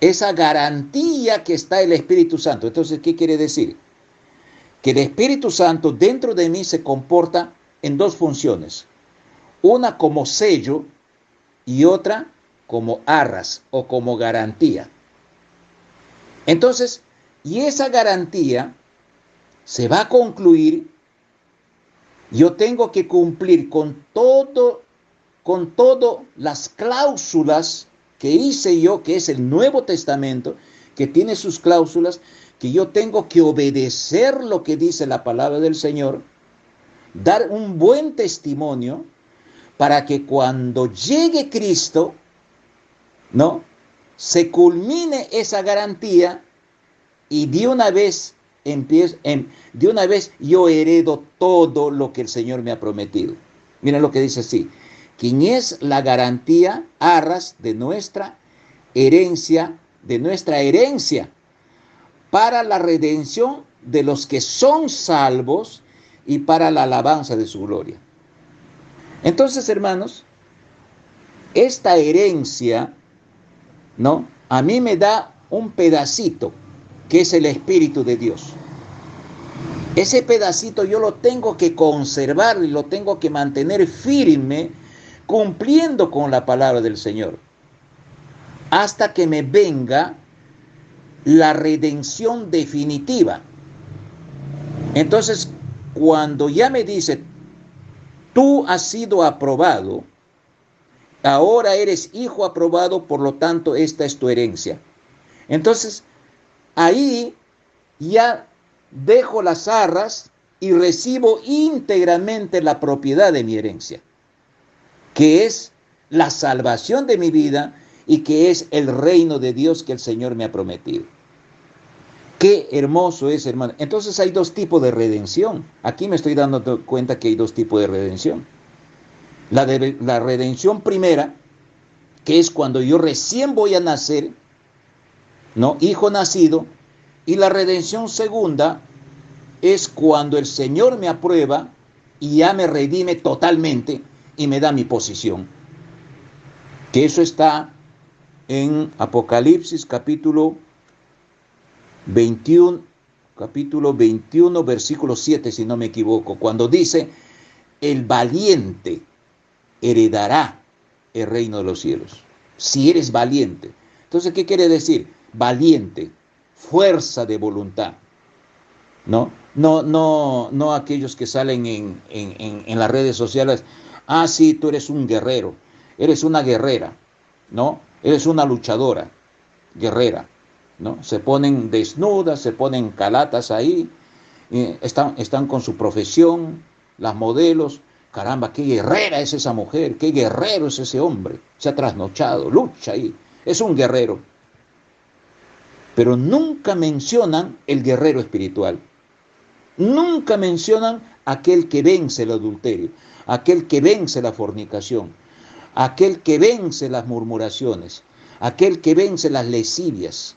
esa garantía que está el Espíritu Santo. Entonces, ¿qué quiere decir? Que el Espíritu Santo dentro de mí se comporta en dos funciones. Una como sello y otra como arras o como garantía. Entonces, y esa garantía se va a concluir, yo tengo que cumplir con todo las cláusulas que hice yo, que es el Nuevo Testamento, que tiene sus cláusulas, que yo tengo que obedecer lo que dice la palabra del Señor, dar un buen testimonio, para que cuando llegue Cristo, ¿no?, se culmine esa garantía y de una vez yo heredo todo lo que el Señor me ha prometido. Miren lo que dice así: quien es la garantía, arras de nuestra herencia, para la redención de los que son salvos y para la alabanza de su gloria. Entonces, hermanos, esta herencia, ¿no?, a mí me da un pedacito, que es el Espíritu de Dios. Ese pedacito yo lo tengo que conservar y lo tengo que mantener firme, cumpliendo con la palabra del Señor, hasta que me venga la redención definitiva. Entonces, cuando ya me dice, tú has sido aprobado, ahora eres hijo aprobado, por lo tanto, esta es tu herencia. Entonces, ahí ya dejo las arras y recibo íntegramente la propiedad de mi herencia, que es la salvación de mi vida y que es el reino de Dios que el Señor me ha prometido. Qué hermoso es, hermano. Entonces hay dos tipos de redención. Aquí me estoy dando cuenta que hay dos tipos de redención. La redención primera que es cuando yo recién voy a nacer, ¿no? Hijo nacido. Y la redención segunda es cuando el Señor me aprueba y ya me redime totalmente y me da mi posición. Que eso está en Apocalipsis capítulo 21, versículo 7, si no me equivoco, cuando dice, el valiente heredará el reino de los cielos. Si eres valiente. Entonces, ¿qué quiere decir? Valiente, fuerza de voluntad. No aquellos que salen en las redes sociales. Ah, sí, tú eres un guerrero, eres una guerrera, ¿no? Eres una luchadora, guerrera, ¿no? Se ponen desnudas, se ponen calatas ahí, están con su profesión, las modelos. Caramba, qué guerrera es esa mujer, qué guerrero es ese hombre. Se ha trasnochado, lucha ahí, es un guerrero. Pero nunca mencionan el guerrero espiritual. Nunca mencionan aquel que vence el adulterio, aquel que vence la fornicación, aquel que vence las murmuraciones, aquel que vence las lascivias,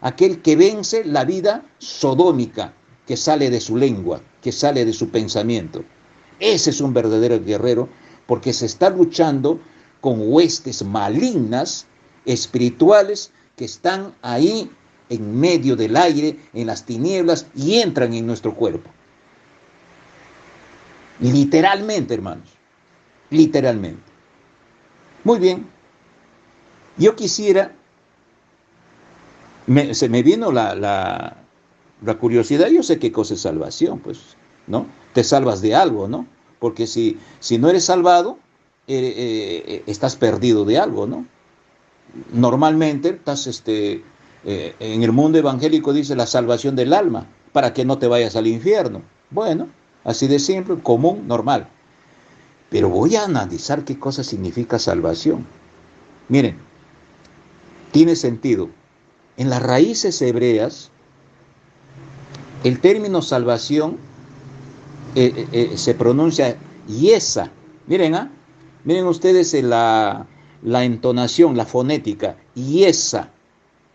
aquel que vence la vida sodómica que sale de su lengua, que sale de su pensamiento. Ese es un verdadero guerrero porque se está luchando con huestes malignas, espirituales, que están ahí en medio del aire, en las tinieblas, y entran en nuestro cuerpo. Literalmente, hermanos. Literalmente. Muy bien. Yo quisiera, se me vino la curiosidad. Yo sé qué cosa es salvación, pues, ¿no? Te salvas de algo, ¿no? Porque si no eres salvado, estás perdido de algo, ¿no? Normalmente estás en el mundo evangélico dice la salvación del alma, para que no te vayas al infierno. Bueno, así de simple, común, normal. Pero voy a analizar qué cosa significa salvación. Miren, tiene sentido. En las raíces hebreas, el término salvación se pronuncia yesa. Miren, miren ustedes la entonación, la fonética, yesa.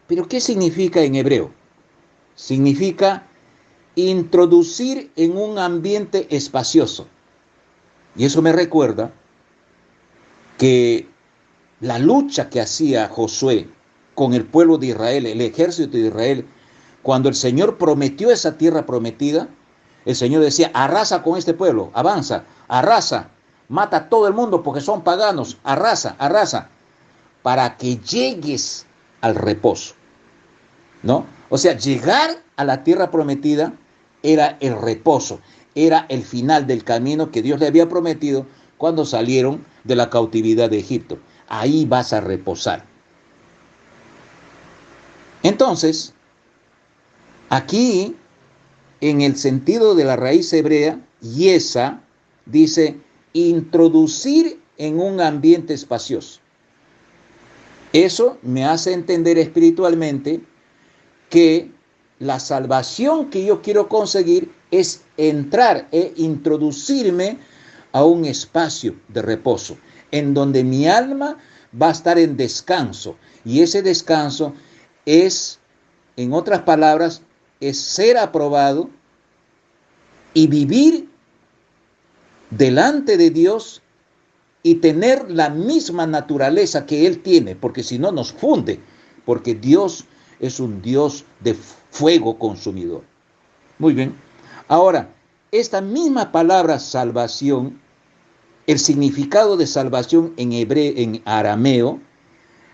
¿Pero qué significa en hebreo? Significa introducir en un ambiente espacioso. Y eso me recuerda que la lucha que hacía Josué con el pueblo de Israel, el ejército de Israel, cuando el Señor prometió esa tierra prometida, el Señor decía, arrasa con este pueblo, avanza, arrasa, mata a todo el mundo porque son paganos, arrasa, para que llegues al reposo, ¿no? O sea, llegar a la tierra prometida era el reposo, era el final del camino que Dios le había prometido cuando salieron de la cautividad de Egipto. Ahí vas a reposar. Entonces, aquí, en el sentido de la raíz hebrea, yesa, dice introducir en un ambiente espacioso. Eso me hace entender espiritualmente que la salvación que yo quiero conseguir es entrar e introducirme a un espacio de reposo, en donde mi alma va a estar en descanso. Y ese descanso es, en otras palabras, es ser aprobado y vivir delante de Dios y tener la misma naturaleza que Él tiene, porque si no nos funde, porque Dios es un Dios de fuego consumidor. Muy bien. Ahora, esta misma palabra salvación, el significado de salvación en hebreo, en arameo,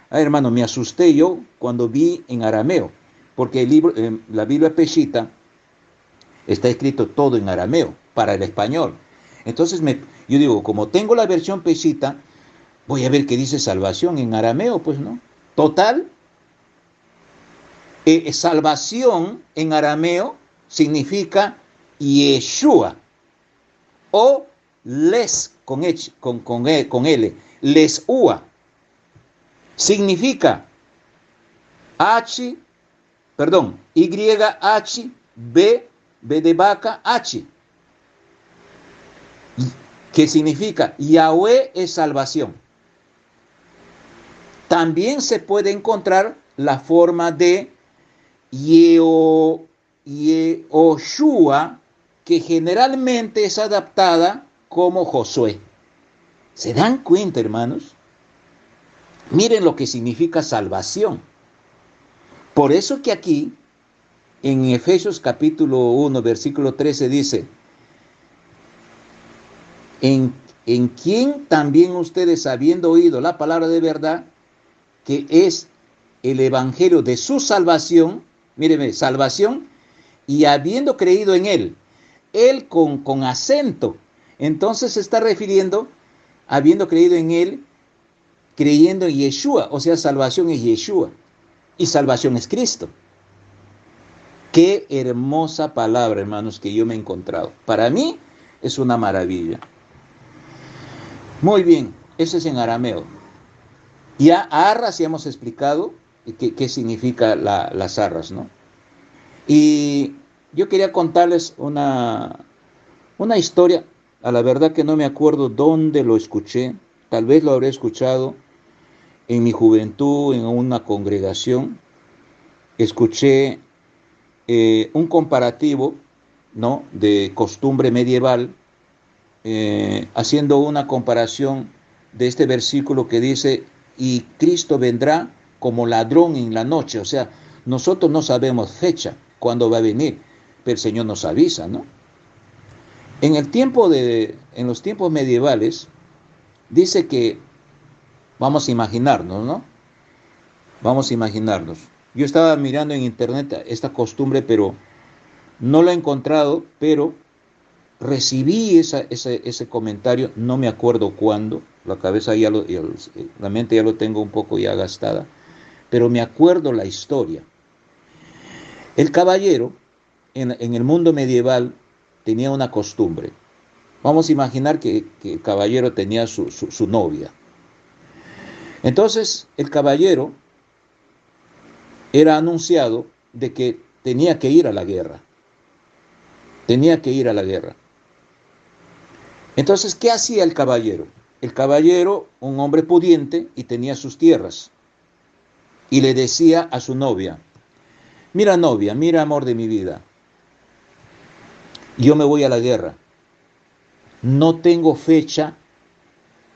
hermano, me asusté yo cuando vi en arameo, porque el libro, la Biblia Peshitta está escrito todo en arameo para el español. Entonces yo digo, como tengo la versión Peshitta, voy a ver qué dice salvación en arameo, pues no. Total, salvación en arameo significa Yeshua o les con L, lesua. Significa YH, B de vaca, H. Que significa Yahweh es salvación. También se puede encontrar la forma de Yehoshua, que generalmente es adaptada como Josué. ¿Se dan cuenta, hermanos? Miren lo que significa salvación. Por eso que aquí, en Efesios capítulo 1, versículo 13 dice, en quien también ustedes, habiendo oído la palabra de verdad, que es el evangelio de su salvación, míreme, salvación, y habiendo creído en él con acento, entonces se está refiriendo, habiendo creído en él, creyendo en Yeshua, o sea, salvación es Yeshua, y salvación es Cristo. Qué hermosa palabra, hermanos, que yo me he encontrado. Para mí es una maravilla. Muy bien, eso es en arameo. Ya arras ya hemos explicado qué significa las arras, ¿no? Y yo quería contarles una historia, a la verdad que no me acuerdo dónde lo escuché, tal vez lo habré escuchado en mi juventud, en una congregación. Escuché un comparativo, ¿no?, de costumbre medieval, haciendo una comparación de este versículo que dice, y Cristo vendrá como ladrón en la noche. O sea, nosotros no sabemos fecha, cuándo va a venir, pero el Señor nos avisa, ¿no? En los tiempos medievales, dice que, vamos a imaginarnos, ¿no? Vamos a imaginarnos. Yo estaba mirando en internet esta costumbre, pero no la he encontrado, pero recibí ese comentario, no me acuerdo cuándo, la cabeza la mente ya lo tengo un poco ya gastada, pero me acuerdo la historia. El caballero en el mundo medieval tenía una costumbre. Vamos a imaginar que el caballero tenía su novia. Entonces el caballero era anunciado de que tenía que ir a la guerra. Tenía que ir a la guerra. Entonces, ¿qué hacía el caballero? El caballero, un hombre pudiente, y tenía sus tierras. Y le decía a su novia, mira novia, mira amor de mi vida, yo me voy a la guerra. No tengo fecha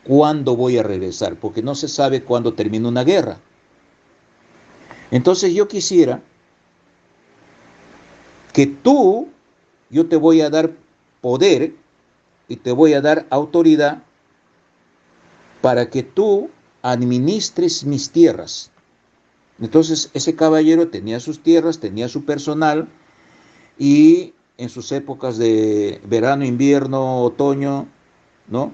cuándo voy a regresar, porque no se sabe cuándo termina una guerra. Entonces yo quisiera que yo te voy a dar poder y te voy a dar autoridad para que tú administres mis tierras. Entonces ese caballero tenía sus tierras, tenía su personal, y en sus épocas de verano, invierno, otoño, ¿no?,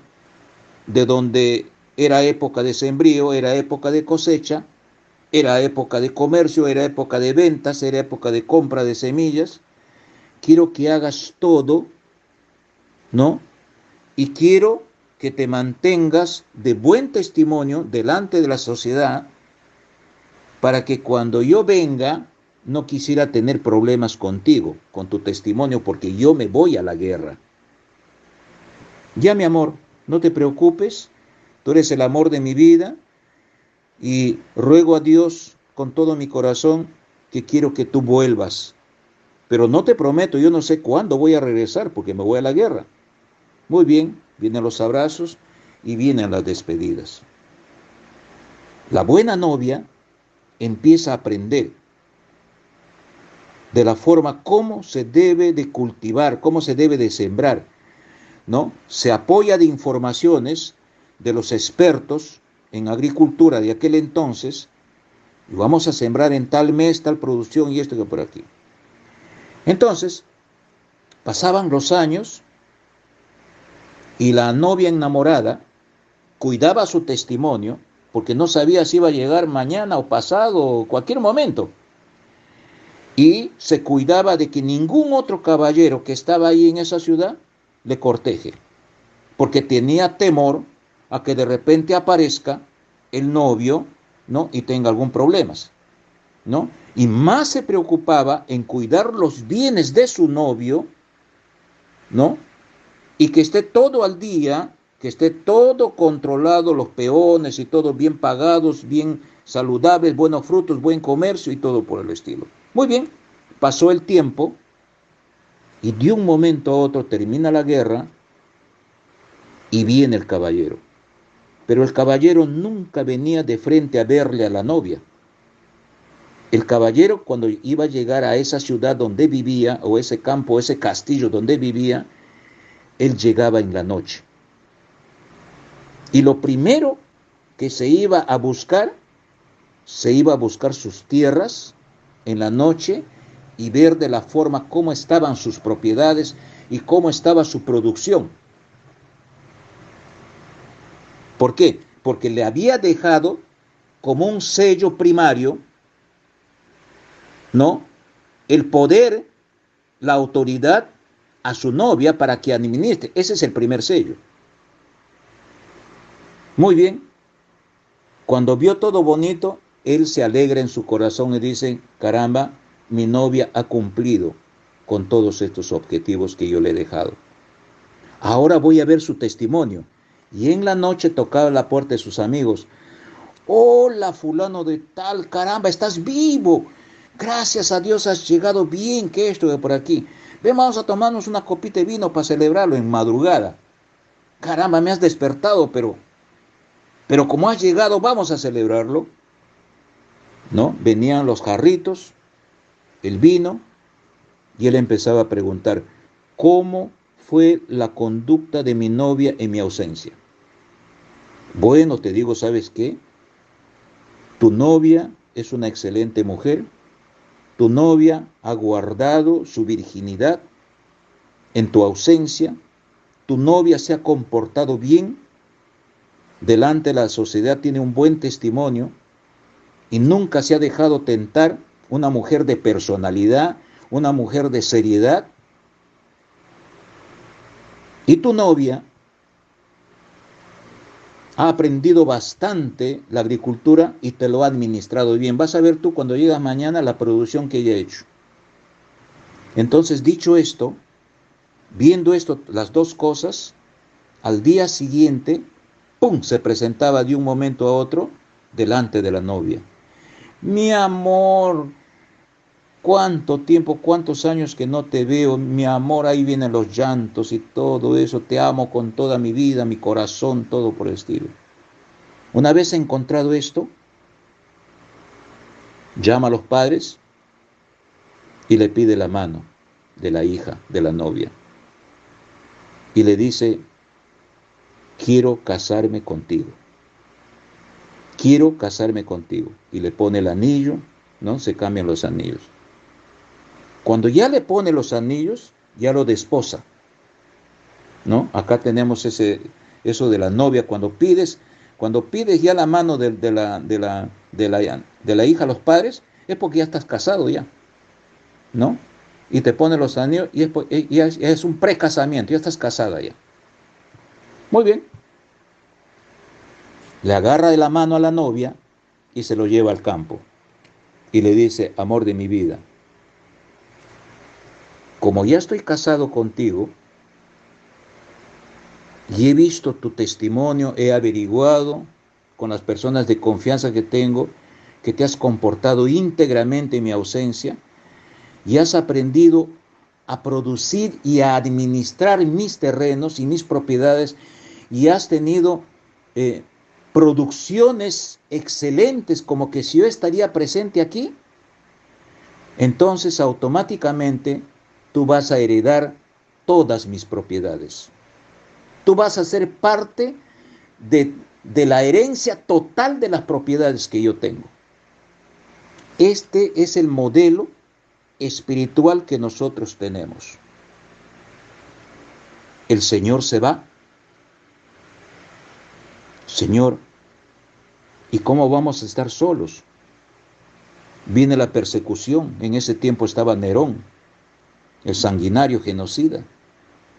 de donde era época de sembrío, era época de cosecha, era época de comercio, era época de ventas, era época de compra de semillas. Quiero que hagas todo, ¿no? Y quiero que te mantengas de buen testimonio delante de la sociedad, para que cuando yo venga no quisiera tener problemas contigo, con tu testimonio, porque yo me voy a la guerra. Ya, mi amor, no te preocupes, tú eres el amor de mi vida, y ruego a Dios con todo mi corazón que quiero que tú vuelvas. Pero no te prometo, yo no sé cuándo voy a regresar, porque me voy a la guerra. Muy bien, vienen los abrazos y vienen las despedidas. La buena novia empieza a aprender de la forma cómo se debe de cultivar, cómo se debe de sembrar, ¿no? Se apoya de informaciones de los expertos en agricultura de aquel entonces, y vamos a sembrar en tal mes, tal producción y esto que por aquí. Entonces, pasaban los años y la novia enamorada cuidaba su testimonio, porque no sabía si iba a llegar mañana o pasado o cualquier momento. Y se cuidaba de que ningún otro caballero que estaba ahí en esa ciudad le corteje, porque tenía temor a que de repente aparezca el novio, ¿no?, y tenga algún problema, ¿no? Y más se preocupaba en cuidar los bienes de su novio, ¿no?, y que esté todo al día, que esté todo controlado, los peones y todo bien pagados, bien saludables, buenos frutos, buen comercio y todo por el estilo. Muy bien, pasó el tiempo y de un momento a otro termina la guerra y viene el caballero. Pero el caballero nunca venía de frente a verle a la novia. El caballero, cuando iba a llegar a esa ciudad donde vivía, o ese campo, ese castillo donde vivía, él llegaba en la noche. Y lo primero que se iba a buscar sus tierras en la noche y ver de la forma cómo estaban sus propiedades y cómo estaba su producción. ¿Por qué? Porque le había dejado como un sello primario, ¿no? El poder, la autoridad a su novia para que administre. Ese es el primer sello. Muy bien. Cuando vio todo bonito, él se alegra en su corazón y dice, caramba, mi novia ha cumplido con todos estos objetivos que yo le he dejado. Ahora voy a ver su testimonio. Y en la noche tocaba la puerta de sus amigos. Hola, fulano de tal, caramba, estás vivo. Gracias a Dios has llegado bien, que esto de por aquí. Ven, vamos a tomarnos una copita de vino para celebrarlo en madrugada. Caramba, me has despertado, pero como has llegado, vamos a celebrarlo. ¿No? Venían los jarritos, el vino, y él empezaba a preguntar, ¿cómo fue la conducta de mi novia en mi ausencia? Bueno, te digo, ¿sabes qué? Tu novia es una excelente mujer, tu novia ha guardado su virginidad en tu ausencia, tu novia se ha comportado bien, delante de la sociedad tiene un buen testimonio y nunca se ha dejado tentar, una mujer de personalidad, una mujer de seriedad. Y tu novia ha aprendido bastante la agricultura y te lo ha administrado bien. Vas a ver tú cuando llegas mañana la producción que ella ha hecho. Entonces, dicho esto, viendo esto, las dos cosas, al día siguiente, ¡pum!, se presentaba de un momento a otro delante de la novia. Mi amor, cuánto tiempo, cuántos años que no te veo, mi amor, ahí vienen los llantos y todo eso, te amo con toda mi vida, mi corazón, todo por el estilo. Una vez encontrado esto, llama a los padres y le pide la mano de la hija, de la novia. Y le dice, quiero casarme contigo. Quiero casarme contigo. Y le pone el anillo, ¿no? Se cambian los anillos. Cuando ya le pone los anillos, ya lo desposa, ¿no? Acá tenemos eso de la novia, cuando pides ya la mano de la hija a los padres, es porque ya estás casado ya, ¿no? Y te pone los anillos y es un precasamiento, ya estás casada ya. Muy bien. Le agarra de la mano a la novia y se lo lleva al campo. Y le dice, amor de mi vida, como ya estoy casado contigo, y he visto tu testimonio, he averiguado con las personas de confianza que tengo, que te has comportado íntegramente en mi ausencia, y has aprendido a producir y a administrar mis terrenos y mis propiedades, y has tenido producciones excelentes, como que si yo estaría presente aquí, entonces automáticamente tú vas a heredar todas mis propiedades. Tú vas a ser parte de la herencia total de las propiedades que yo tengo. Este es el modelo espiritual que nosotros tenemos. El Señor se va. Señor, ¿y cómo vamos a estar solos? Viene la persecución. En ese tiempo estaba Nerón, el sanguinario genocida,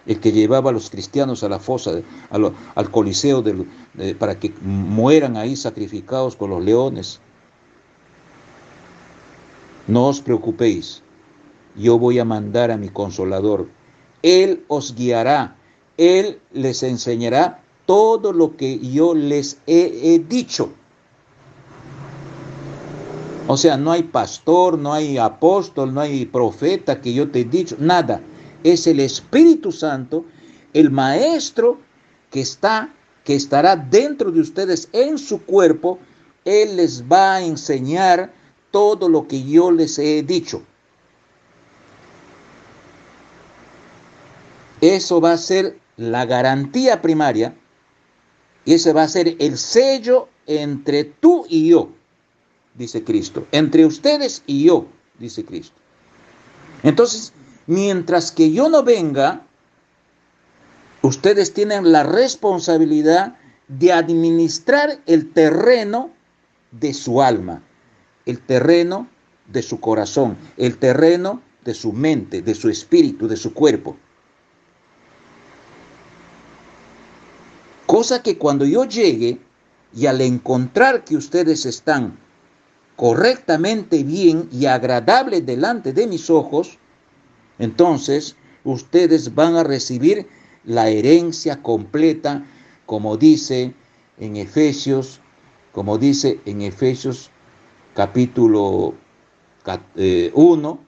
el que llevaba a los cristianos a la fosa, al coliseo para que mueran ahí sacrificados con los leones. No os preocupéis, yo voy a mandar a mi consolador. Él os guiará, Él les enseñará todo lo que yo les he dicho. O sea, no hay pastor, no hay apóstol, no hay profeta que yo te he dicho, nada. Es el Espíritu Santo, el Maestro que estará dentro de ustedes en su cuerpo. Él les va a enseñar todo lo que yo les he dicho. Eso va a ser la garantía primaria y ese va a ser el sello entre tú y yo, dice Cristo. Entre ustedes y yo, dice Cristo. Entonces, mientras que yo no venga, ustedes tienen la responsabilidad de administrar el terreno de su alma, el terreno de su corazón, el terreno de su mente, de su espíritu, de su cuerpo. Cosa que cuando yo llegue y al encontrar que ustedes están correctamente bien y agradable delante de mis ojos, entonces ustedes van a recibir la herencia completa, como dice en Efesios, capítulo 1,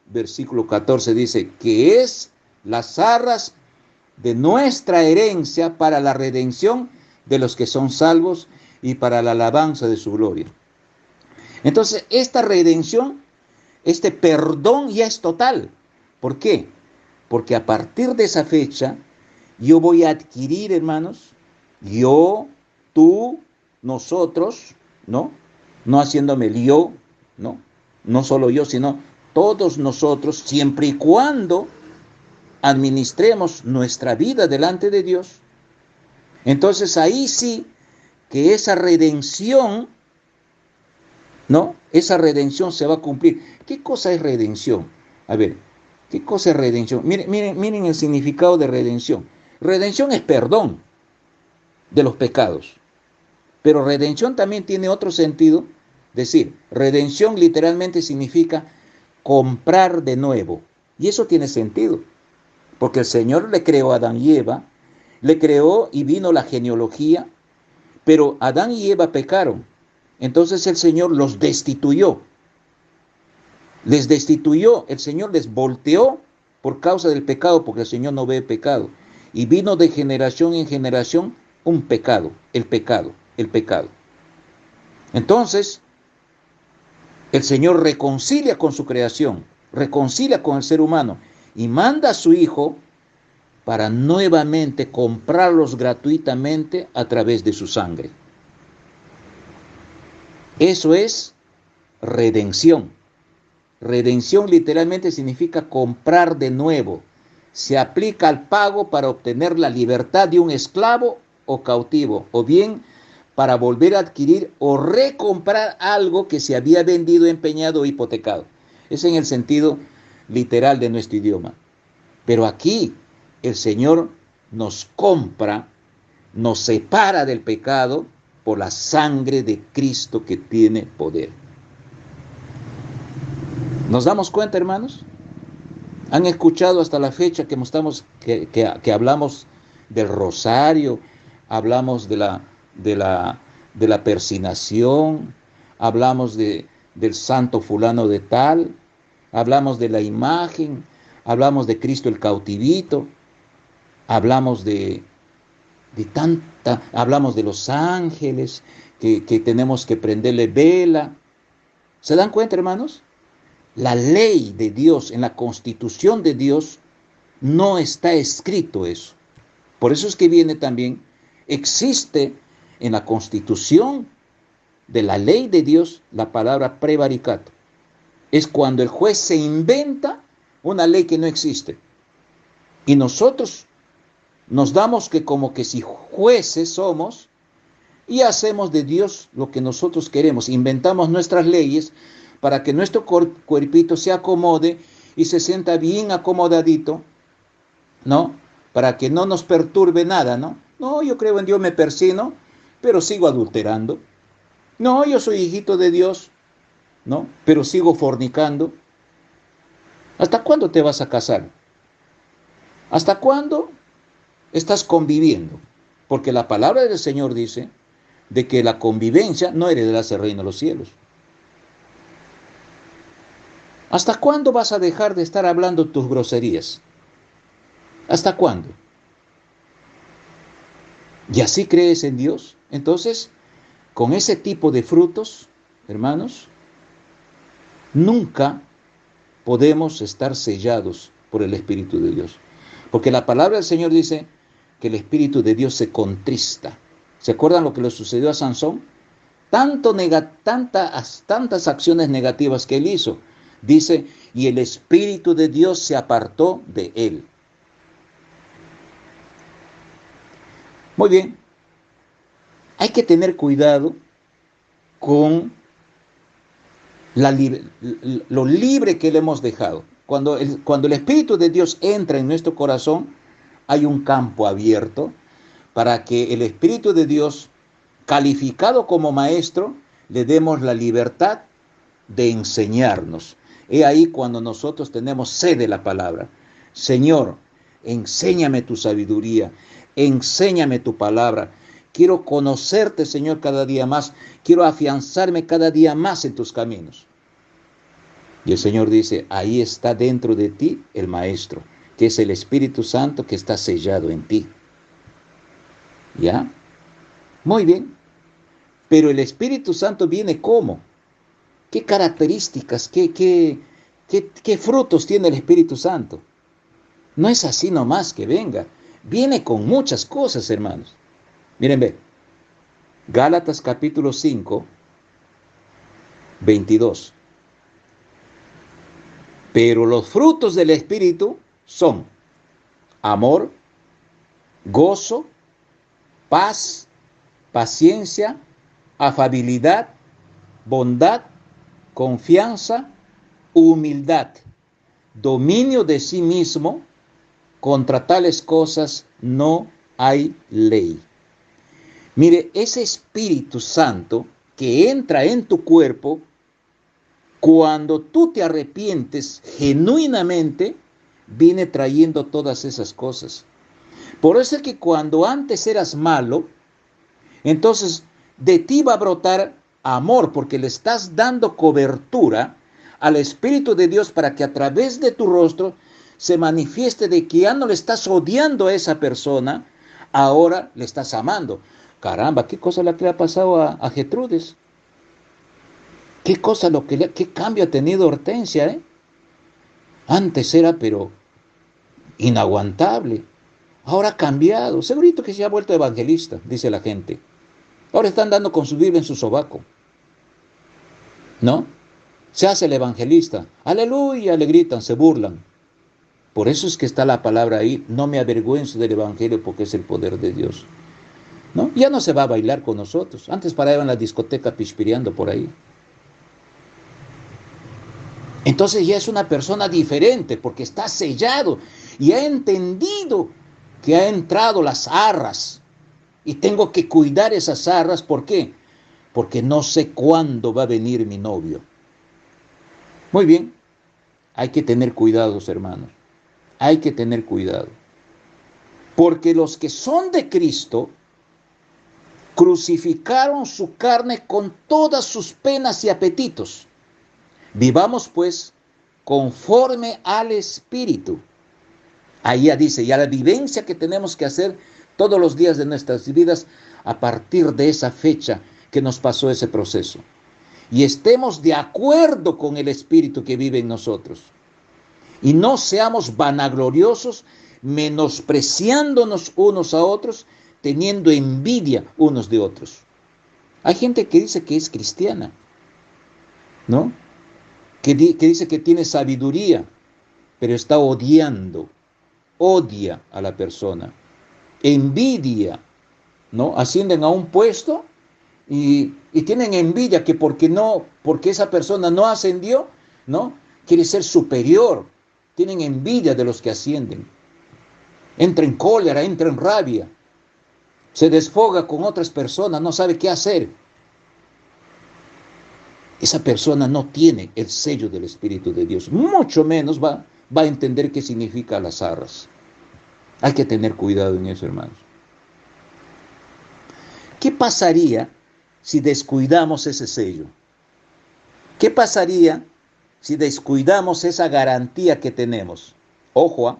versículo 14, dice que es las arras de nuestra herencia para la redención de los que son salvos y para la alabanza de su gloria. Entonces, esta redención, este perdón ya es total. ¿Por qué? Porque a partir de esa fecha, yo voy a adquirir, hermanos, yo, tú, nosotros, ¿no? No haciéndome el yo, ¿no? No solo yo, sino todos nosotros, siempre y cuando administremos nuestra vida delante de Dios. Entonces ahí sí que esa redención, ¿no? Esa redención se va a cumplir. ¿Qué cosa es redención? A ver, ¿qué cosa es redención? Miren el significado de redención. Redención es perdón de los pecados. Pero redención también tiene otro sentido. Decir, redención literalmente significa comprar de nuevo. Y eso tiene sentido. Porque el Señor le creó a Adán y Eva, le creó y vino la genealogía, pero Adán y Eva pecaron. Entonces el Señor los destituyó. Les destituyó, el Señor les volteó por causa del pecado, porque el Señor no ve pecado. Y vino de generación en generación un pecado, el pecado, el pecado. Entonces, el Señor reconcilia con su creación, reconcilia con el ser humano y manda a su Hijo para nuevamente comprarlos gratuitamente a través de su sangre. Eso es redención. Redención literalmente significa comprar de nuevo. Se aplica al pago para obtener la libertad de un esclavo o cautivo, o bien para volver a adquirir o recomprar algo que se había vendido, empeñado o hipotecado. Es en el sentido literal de nuestro idioma. Pero aquí el Señor nos compra, nos separa del pecado por la sangre de Cristo que tiene poder. ¿Nos damos cuenta, hermanos? ¿Han escuchado hasta la fecha que hablamos del rosario, hablamos de la persinación, hablamos del santo fulano de tal, hablamos de la imagen, hablamos de Cristo el cautivito, hablamos hablamos de los ángeles, que tenemos que prenderle vela? ¿Se dan cuenta, hermanos? La ley de Dios, en la constitución de Dios, no está escrito eso. Por eso es que viene también, existe en la constitución de la ley de Dios la palabra prevaricato. Es cuando el juez se inventa una ley que no existe. Y nosotros nos damos que como que si jueces somos y hacemos de Dios lo que nosotros queremos. Inventamos nuestras leyes para que nuestro cuerpito se acomode y se sienta bien acomodadito, ¿no? Para que no nos perturbe nada, ¿no? No, yo creo en Dios, me persino, pero sigo adulterando. No, yo soy hijito de Dios, ¿no? Pero sigo fornicando. ¿Hasta cuándo te vas a casar? ¿Hasta cuándo estás conviviendo? Porque la palabra del Señor dice de que la convivencia no heredarás el reino de los cielos. ¿Hasta cuándo vas a dejar de estar hablando tus groserías? ¿Hasta cuándo? ¿Y así crees en Dios? Entonces, con ese tipo de frutos, hermanos, nunca podemos estar sellados por el Espíritu de Dios. Porque la palabra del Señor dice que el Espíritu de Dios se contrista. ¿Se acuerdan lo que le sucedió a Sansón? Tantas acciones negativas que él hizo. Dice, y el Espíritu de Dios se apartó de él. Muy bien. Hay que tener cuidado con lo libre que le hemos dejado. Cuando el Espíritu de Dios entra en nuestro corazón, hay un campo abierto para que el Espíritu de Dios, calificado como maestro, le demos la libertad de enseñarnos. He ahí cuando nosotros tenemos sed de la palabra. Señor, enséñame tu sabiduría, enséñame tu palabra. Quiero conocerte, Señor, cada día más. Quiero afianzarme cada día más en tus caminos. Y el Señor dice, ahí está dentro de ti el Maestro, que es el Espíritu Santo que está sellado en ti. ¿Ya? Muy bien. Pero el Espíritu Santo viene ¿cómo? ¿Qué características, qué frutos tiene el Espíritu Santo? No es así nomás que venga. Viene con muchas cosas, hermanos. Miren, ve. Gálatas capítulo 5, 22. Pero los frutos del Espíritu son amor, gozo, paz, paciencia, afabilidad, bondad, confianza, humildad, dominio de sí mismo. Contra tales cosas no hay ley. Mire, ese Espíritu Santo que entra en tu cuerpo, cuando tú te arrepientes genuinamente, viene trayendo todas esas cosas. Por eso es que cuando antes eras malo, entonces de ti va a brotar amor, porque le estás dando cobertura al Espíritu de Dios para que a través de tu rostro se manifieste de que ya no le estás odiando a esa persona, ahora le estás amando. Caramba, ¿qué cosa le ha pasado a Gertrudes? ¿Qué cosa qué cambio ha tenido Hortensia, eh? Antes era, pero inaguantable. Ahora ha cambiado. Segurito que se ha vuelto evangelista, dice la gente. Ahora está andando con su Biblia en su sobaco. ¿No? Se hace el evangelista. Aleluya, le gritan, se burlan. Por eso es que está la palabra ahí. No me avergüenzo del evangelio porque es el poder de Dios. ¿No? Ya no se va a bailar con nosotros. Antes paraba en la discoteca pispireando por ahí. Entonces ya es una persona diferente porque está sellado y ha entendido que ha entrado las arras y tengo que cuidar esas arras. ¿Por qué? Porque no sé cuándo va a venir mi novio. Muy bien, hay que tener cuidados, hermanos. Hay que tener cuidado. Porque los que son de Cristo crucificaron su carne con todas sus penas y apetitos. Vivamos pues conforme al Espíritu. Ahí ya dice, ya la vivencia que tenemos que hacer todos los días de nuestras vidas a partir de esa fecha que nos pasó ese proceso. Y estemos de acuerdo con el Espíritu que vive en nosotros. Y no seamos vanagloriosos, menospreciándonos unos a otros, teniendo envidia unos de otros. Hay gente que dice que es cristiana, ¿no? Que dice que tiene sabiduría, pero está odiando, odia a la persona, envidia, ¿no? Ascienden a un puesto y tienen envidia que porque esa persona no ascendió, ¿no? Quiere ser superior, tienen envidia de los que ascienden, entra en cólera, entra en rabia, se desfoga con otras personas, no sabe qué hacer. Esa persona no tiene el sello del Espíritu de Dios, mucho menos va a entender qué significa las arras. Hay que tener cuidado en eso, hermanos. ¿Qué pasaría si descuidamos ese sello? ¿Qué pasaría si descuidamos esa garantía que tenemos? Ojo,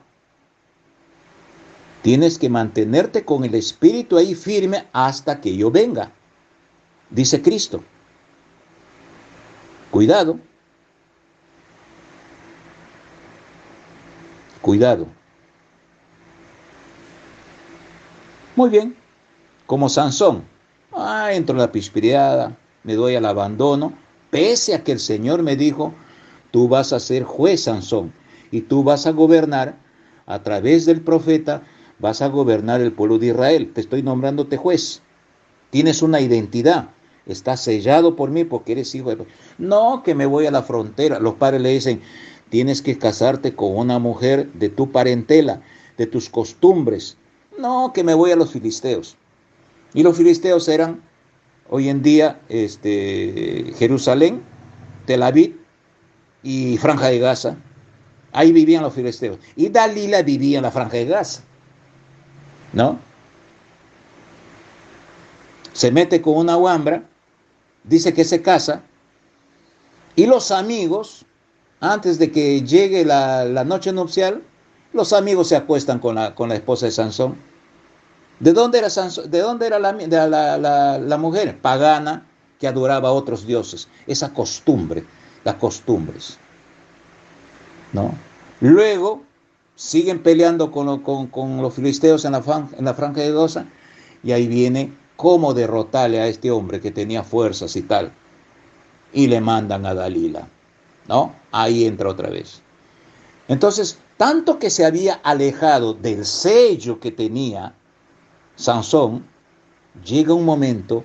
tienes que mantenerte con el espíritu ahí firme hasta que yo venga, dice Cristo. Cuidado, cuidado. Muy bien, como Sansón. Entro en la pispireada, me doy al abandono, pese a que el Señor me dijo, tú vas a ser juez, Sansón, y tú vas a gobernar a través del profeta, vas a gobernar el pueblo de Israel. Te estoy nombrándote juez. Tienes una identidad. Estás sellado por mí porque eres hijo de... No, que me voy a la frontera. Los padres le dicen, tienes que casarte con una mujer de tu parentela, de tus costumbres. No, que me voy a los filisteos. Y los filisteos eran hoy en día Jerusalén, Tel Aviv y Franja de Gaza. Ahí vivían los filisteos. Y Dalila vivía en la Franja de Gaza, ¿no? Se mete con una huambra, dice que se casa, y los amigos, antes de que llegue la noche nupcial, los amigos se acuestan con la esposa de Sansón. ¿De dónde era Sansón? ¿De dónde era la mujer? Pagana, que adoraba a otros dioses. Esa costumbre, las costumbres, ¿no? Luego siguen peleando con los filisteos en la Franja de Gaza, y ahí viene cómo derrotarle a este hombre que tenía fuerzas y tal. Y le mandan a Dalila, ¿no? Ahí entra otra vez. Entonces, tanto que se había alejado del sello que tenía Sansón, llega un momento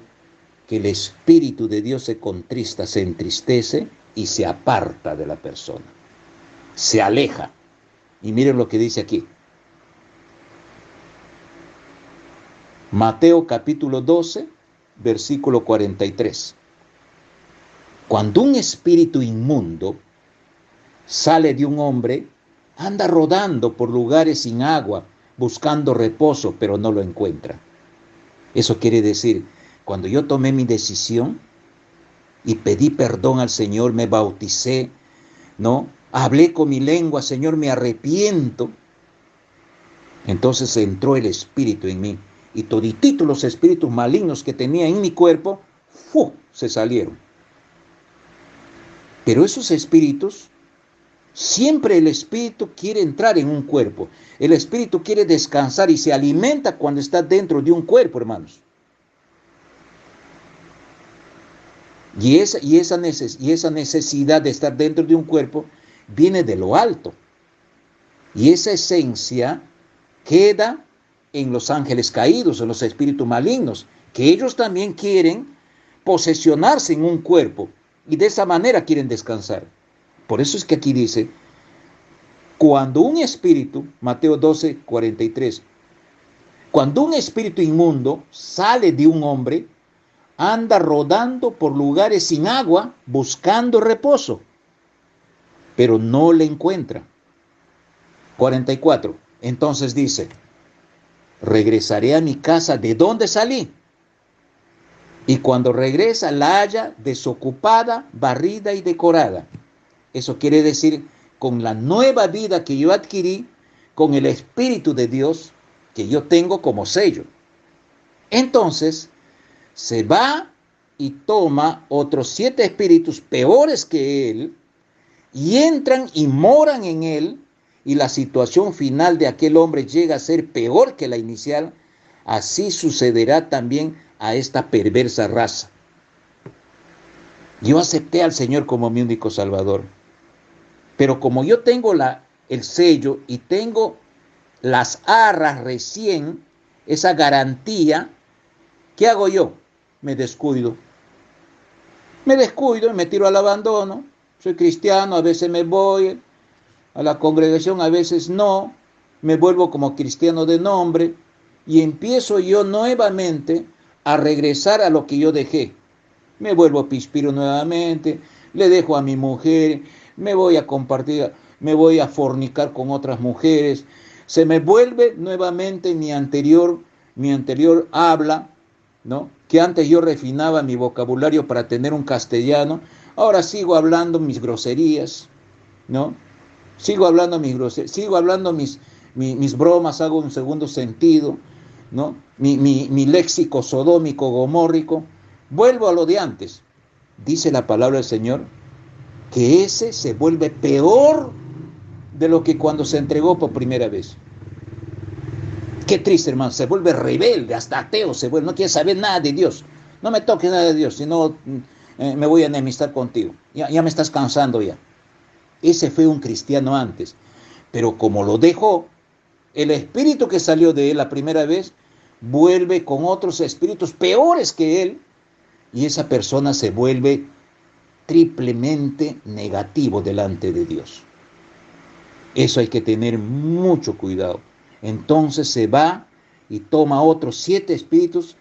que el Espíritu de Dios se contrista, se entristece y se aparta de la persona. Se aleja. Y miren lo que dice aquí. Mateo capítulo 12, versículo 43. Cuando un espíritu inmundo sale de un hombre, anda rodando por lugares sin agua, buscando reposo, pero no lo encuentra. Eso quiere decir, cuando yo tomé mi decisión y pedí perdón al Señor, me bauticé, ¿no? Hablé con mi lengua, Señor, me arrepiento. Entonces entró el Espíritu en mí y todititos los espíritus malignos que tenía en mi cuerpo, se salieron. Pero esos espíritus, siempre el espíritu quiere entrar en un cuerpo. El espíritu quiere descansar y se alimenta cuando está dentro de un cuerpo, hermanos. Y esa necesidad de estar dentro de un cuerpo viene de lo alto. Y esa esencia queda en los ángeles caídos, en los espíritus malignos, que ellos también quieren posesionarse en un cuerpo y de esa manera quieren descansar. Por eso es que aquí dice, cuando un espíritu, Mateo 12, 43, cuando un espíritu inmundo sale de un hombre, anda rodando por lugares sin agua, buscando reposo, pero no le encuentra. 44. Entonces dice, regresaré a mi casa de donde salí. Y cuando regresa la halla desocupada, barrida y decorada. Eso quiere decir, con la nueva vida que yo adquirí, con el Espíritu de Dios que yo tengo como sello. Entonces, se va y toma otros 7 espíritus peores que él, y entran y moran en él, y la situación final de aquel hombre llega a ser peor que la inicial. Así sucederá también a esta perversa raza. Yo acepté al Señor como mi único Salvador, pero como yo tengo el sello y tengo las arras recién, esa garantía, ¿qué hago yo? Me descuido y me tiro al abandono. Soy cristiano, a veces me voy a la congregación, a veces no, me vuelvo como cristiano de nombre y empiezo yo nuevamente a regresar a lo que yo dejé. Me vuelvo pispiro nuevamente, le dejo a mi mujer, me voy a compartir, me voy a fornicar con otras mujeres, se me vuelve nuevamente mi anterior habla, ¿no? que antes yo refinaba mi vocabulario para tener un castellano, ahora sigo hablando mis groserías, ¿no? Sigo hablando mis groserías, sigo hablando mis bromas, hago un segundo sentido, ¿no? Mi léxico sodómico, gomórrico, vuelvo a lo de antes. Dice la palabra del Señor que ese se vuelve peor de lo que cuando se entregó por primera vez. Qué triste, hermano, se vuelve rebelde, hasta ateo se vuelve, no quiere saber nada de Dios. No me toques nada de Dios, si no me voy a enemistar contigo. Ya me estás cansando ya. Ese fue un cristiano antes, pero como lo dejó, el espíritu que salió de él la primera vez vuelve con otros espíritus peores que él, y esa persona se vuelve triplemente negativo delante de Dios. Eso hay que tener mucho cuidado. Entonces se va y toma otros 7 espíritus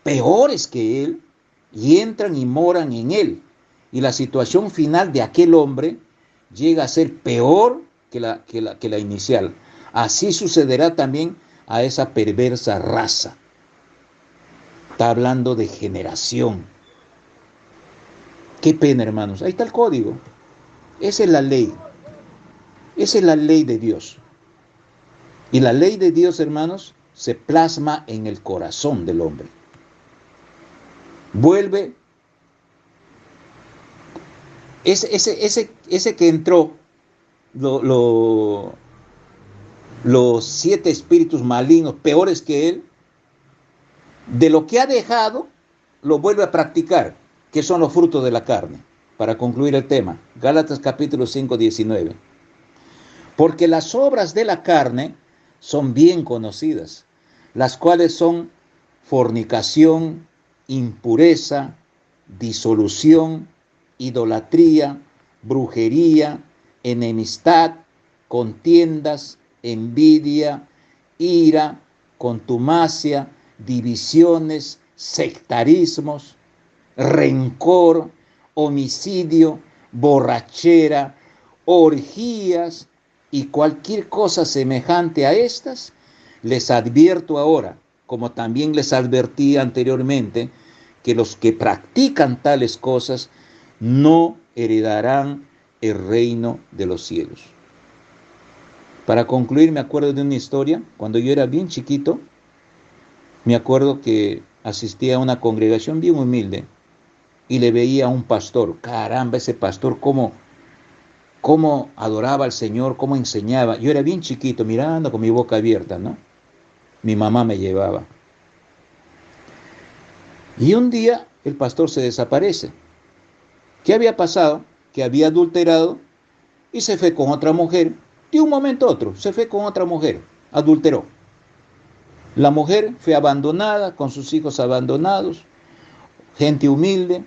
peores que él y entran y moran en él. Y la situación final de aquel hombre llega a ser peor que la inicial. Así sucederá también a esa perversa raza. Está hablando de generación. Qué pena, hermanos. Ahí está el código. Esa es la ley. Esa es la ley de Dios. Y la ley de Dios, hermanos, se plasma en el corazón del hombre. Vuelve. Ese que entró, los 7 espíritus malignos peores que él, de lo que ha dejado, lo vuelve a practicar, que son los frutos de la carne. Para concluir el tema, Gálatas capítulo 5, 19. Porque las obras de la carne son bien conocidas, las cuales son fornicación, impureza, disolución, idolatría, brujería, enemistad, contiendas, envidia, ira, contumacia, divisiones, sectarismos, rencor, homicidio, borrachera, orgías y cualquier cosa semejante a estas. Les advierto ahora, como también les advertí anteriormente, que los que practican tales cosas no heredarán el reino de los cielos. Para concluir, me acuerdo de una historia. Cuando yo era bien chiquito, me acuerdo que asistía a una congregación bien humilde y le veía a un pastor. Caramba, ese pastor cómo adoraba al Señor, cómo enseñaba. Yo era bien chiquito, mirando con mi boca abierta, ¿no? Mi mamá me llevaba. Y un día el pastor se desaparece. ¿Qué había pasado? Que había adulterado y se fue con otra mujer. De un momento a otro, se fue con otra mujer, adulteró. La mujer fue abandonada, con sus hijos abandonados, gente humilde,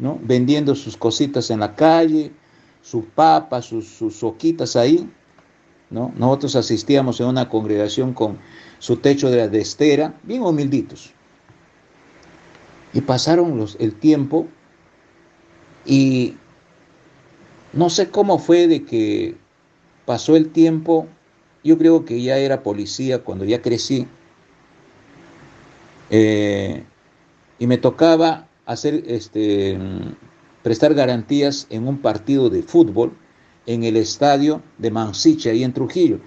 ¿no? Vendiendo sus cositas en la calle, sus papas, sus soquitas ahí, ¿no? Nosotros asistíamos en una congregación con su techo de estera, bien humilditos. Y pasaron el tiempo y no sé cómo fue de que pasó el tiempo. Yo creo que ya era policía cuando ya crecí. Y me tocaba hacer prestar garantías en un partido de fútbol en el estadio de Mansiche, ahí en Trujillo.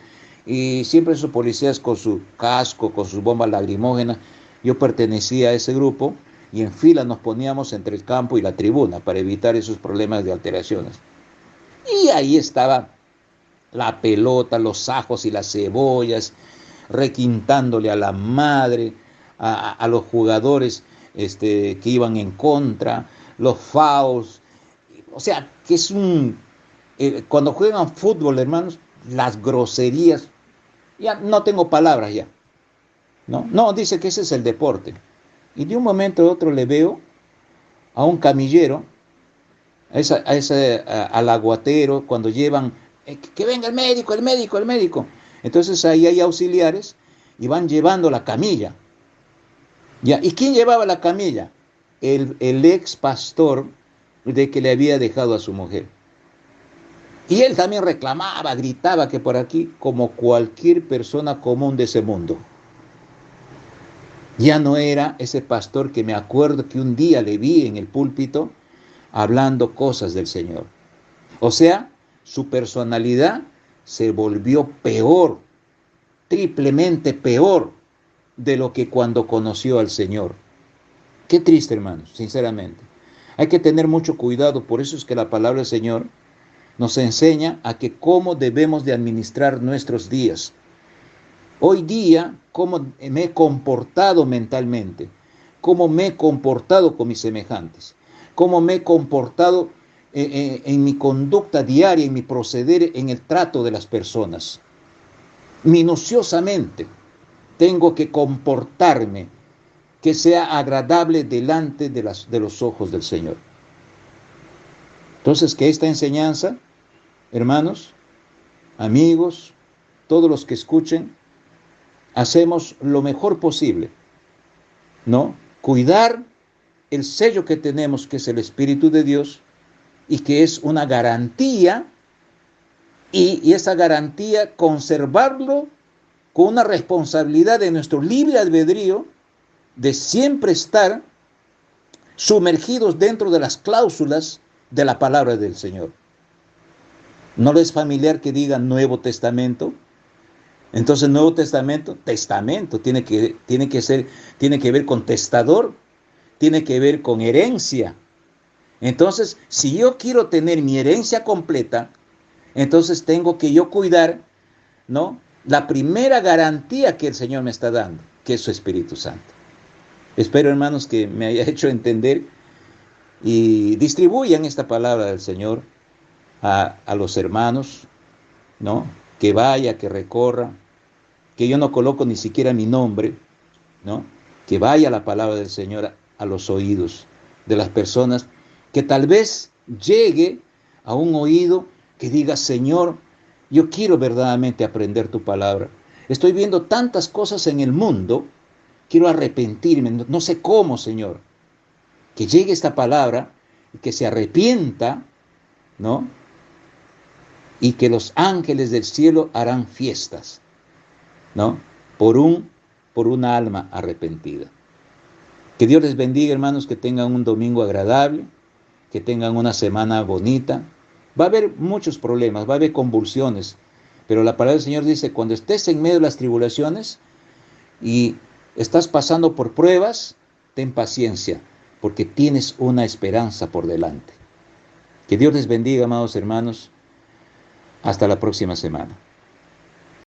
Y siempre esos policías con su casco, con sus bombas lacrimógenas. Yo pertenecía a ese grupo y en fila nos poníamos entre el campo y la tribuna para evitar esos problemas de alteraciones. Y ahí estaba la pelota, los ajos y las cebollas, requintándole a la madre, a los jugadores que iban en contra, los fouls. O sea, que es cuando juegan fútbol, hermanos, las groserías, ya no tengo palabras ya. No, dice que ese es el deporte. Y de un momento a otro le veo a un camillero, al aguatero, cuando llevan, que venga el médico. Entonces ahí hay auxiliares y van llevando la camilla. ¿Ya? ¿Y quién llevaba la camilla? El ex pastor de que le había dejado a su mujer. Y él también reclamaba, gritaba que por aquí, como cualquier persona común de ese mundo. Ya no era ese pastor que me acuerdo que un día le vi en el púlpito hablando cosas del Señor. O sea, su personalidad se volvió peor, triplemente peor de lo que cuando conoció al Señor. Qué triste, hermanos, sinceramente. Hay que tener mucho cuidado, por eso es que la palabra del Señor nos enseña a que cómo debemos de administrar nuestros días. Hoy día, cómo me he comportado mentalmente, cómo me he comportado con mis semejantes, cómo me he comportado en mi conducta diaria, en mi proceder, en el trato de las personas. Minuciosamente tengo que comportarme que sea agradable delante de los ojos del Señor. Entonces, que esta enseñanza, hermanos, amigos, todos los que escuchen, hacemos lo mejor posible, ¿no? Cuidar el sello que tenemos, que es el Espíritu de Dios, y que es una garantía, y esa garantía conservarlo con una responsabilidad de nuestro libre albedrío, de siempre estar sumergidos dentro de las cláusulas de la palabra del Señor. ¿No les es familiar que diga Nuevo Testamento? Entonces, Nuevo Testamento, testamento, tiene que ver con testador, tiene que ver con herencia. Entonces, si yo quiero tener mi herencia completa, entonces tengo que yo cuidar, ¿no?, la primera garantía que el Señor me está dando, que es su Espíritu Santo. Espero, hermanos, que me haya hecho entender y distribuyan esta palabra del Señor a los hermanos, ¿no? Que vaya, que recorra, que yo no coloco ni siquiera mi nombre, ¿no? Que vaya la palabra del Señor a los oídos de las personas, que tal vez llegue a un oído que diga, Señor, yo quiero verdaderamente aprender tu palabra. Estoy viendo tantas cosas en el mundo, quiero arrepentirme, no sé cómo, Señor. Que llegue esta palabra y que se arrepienta, ¿no? Y que los ángeles del cielo harán fiestas, ¿no? Por una alma arrepentida. Que Dios les bendiga, hermanos, que tengan un domingo agradable, que tengan una semana bonita. Va a haber muchos problemas, va a haber convulsiones, pero la palabra del Señor dice, cuando estés en medio de las tribulaciones y estás pasando por pruebas, ten paciencia, porque tienes una esperanza por delante. Que Dios les bendiga, amados hermanos. Hasta la próxima semana.